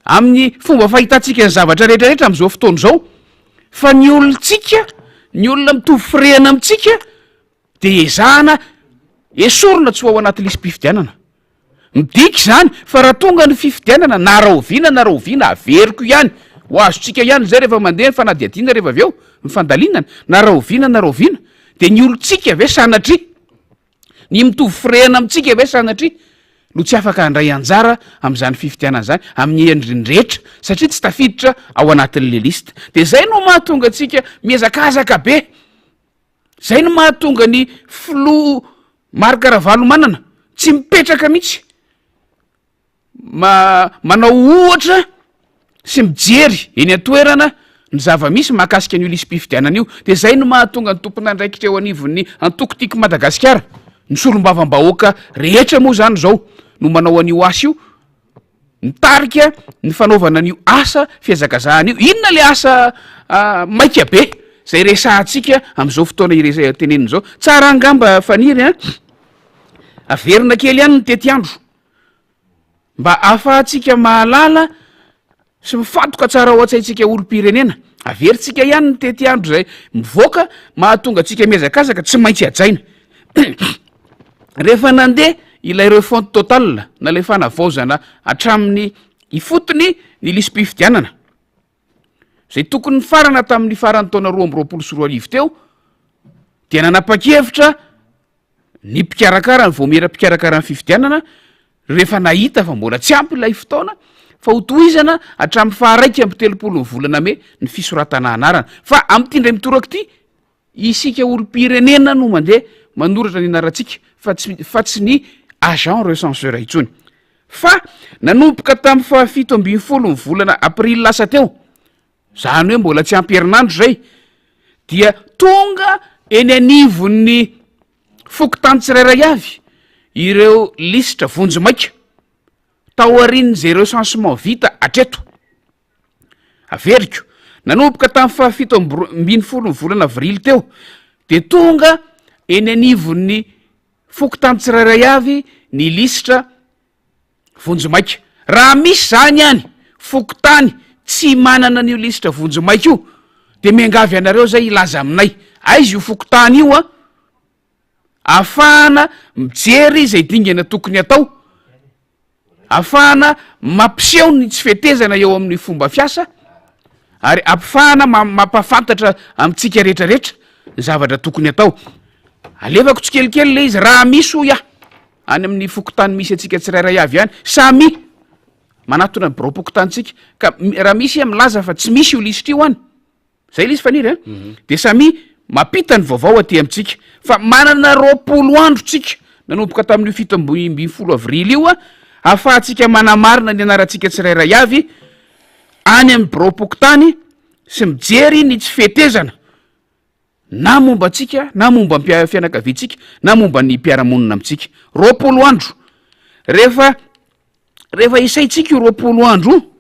amin'ny fomba fahitantsika ny zavatra rehetrarehetra am'izao fotoana izao fa ny olontsika ny olona mitovy firehana amintsika de ezahana esorona tsy ho ao anaty lisy mpifidianana midiky zany fa raha tonga ny fifidianana naraoviana averiko ihany ho azotsika ihany zay rehefa mandeha ny fanadiadiana rehefa avy eo ny fandalinana naraoviana de ny olontsika ve sanatry ny mitovy firehana amintsika ve sanatry no tsy afaka handray anjara am'izany fifidianana zany amin'ny endrindrehetra satria tsy tafiditra ao anatin'le lista de zay no mahatonga atsika miazakazaka be zay no mahatonga ny filo marikaravalo manana tsy mipetraka mihitsy manao ohatra sy mijery eny atoerana ny zava-misy mahakasika an'io lisy mpifidianana io de zay no mahatonga ny tompon'andraikitra eo anivon'ny antokotiako Madagasikara ny solombavam-bahoaka rehetra moa zany zao no manao an'io asa io mitarika ny fanaovana an'io asa fiazakazahana io inona le asa maika be zay resahantsika am'izao fotoana tenenina zao tsara angamba faniry a averina kely ihany ny tety andro mba ahafahantsika mahalala sy mifatoka tsara ao an-tsaintsika olom-pirenena averintsika ihany ny tety andro zay mivoaka mahatonga atsika miazakazaka tsy maintsy ajaina rehefa nandeha ilay refonte total na le fanavaozana hatramin'ny ifotony ny lisy mpifidianana zay tokony ny farana tamin'ny farany taona 2024 teo dia nanapa-kevitra ny mpikarakara ny voamera-mpikarakara ny fifidianana rehefa nahita fa mbola tsy ampy ilay fotoana fa hotohizana hatramin'ny faharaiky amby 30 ny volana me ny fisoratana anarana fa am'ty indray mitoraka ity isika olom-pirenena no mandeha manoratra ny anarantsika fa tsy ny agent recenseur intsony fa nanomboka tamin'ny fahafito ambin'ny folo ny volana aprily lasa teo zany hoe mbola tsy ampy herinandro zay dia tonga eny anivon'ny fokotany tsirairay avy ireo lisitra vonjy maika tao arin'ny zay recensement vita atreto averiko nanomboka tamin'ny fahafito ambin'ny folo ny volana avrily teo de tonga eny anivon'ny fokotany tsirairay avy ny lisitra vonjomaika raha misy zany any fokotany tsy manana an'io lisitra vonjomaika io de miangavy anareo zay ilaza aminay aizy io fokotany io a ahafahana mijery zay dingana tokony atao ahafahana mampiseho ny tsy fetezana eo amin'ny fomba fiasa ary ampifahana mampafantatra amintsika rehetrarehetra ny zavatra tokony atao alefako tsikelikely le izy raha misy ho any amin'ny fokotany misy atsika tsirairay avy ihany samy manatona ny biro-pokotantsika ka raha misy milaza fa tsy misy io lisitra io any zay lisy faniry de samy mapita ny vaovao aty amintsika fa manana 20 andro tsika nanomboka tamin'io 17 avrily io ahafahantsika manamarina ny anarantsika tsirairay avy any amin'ny biro-pokotany sy mijery ny tsy fetezana na momba atsika na momba fianakaviantsika na momba ny mpiaramonina amintsika 20 andro rehefa isaitsika io 20 andro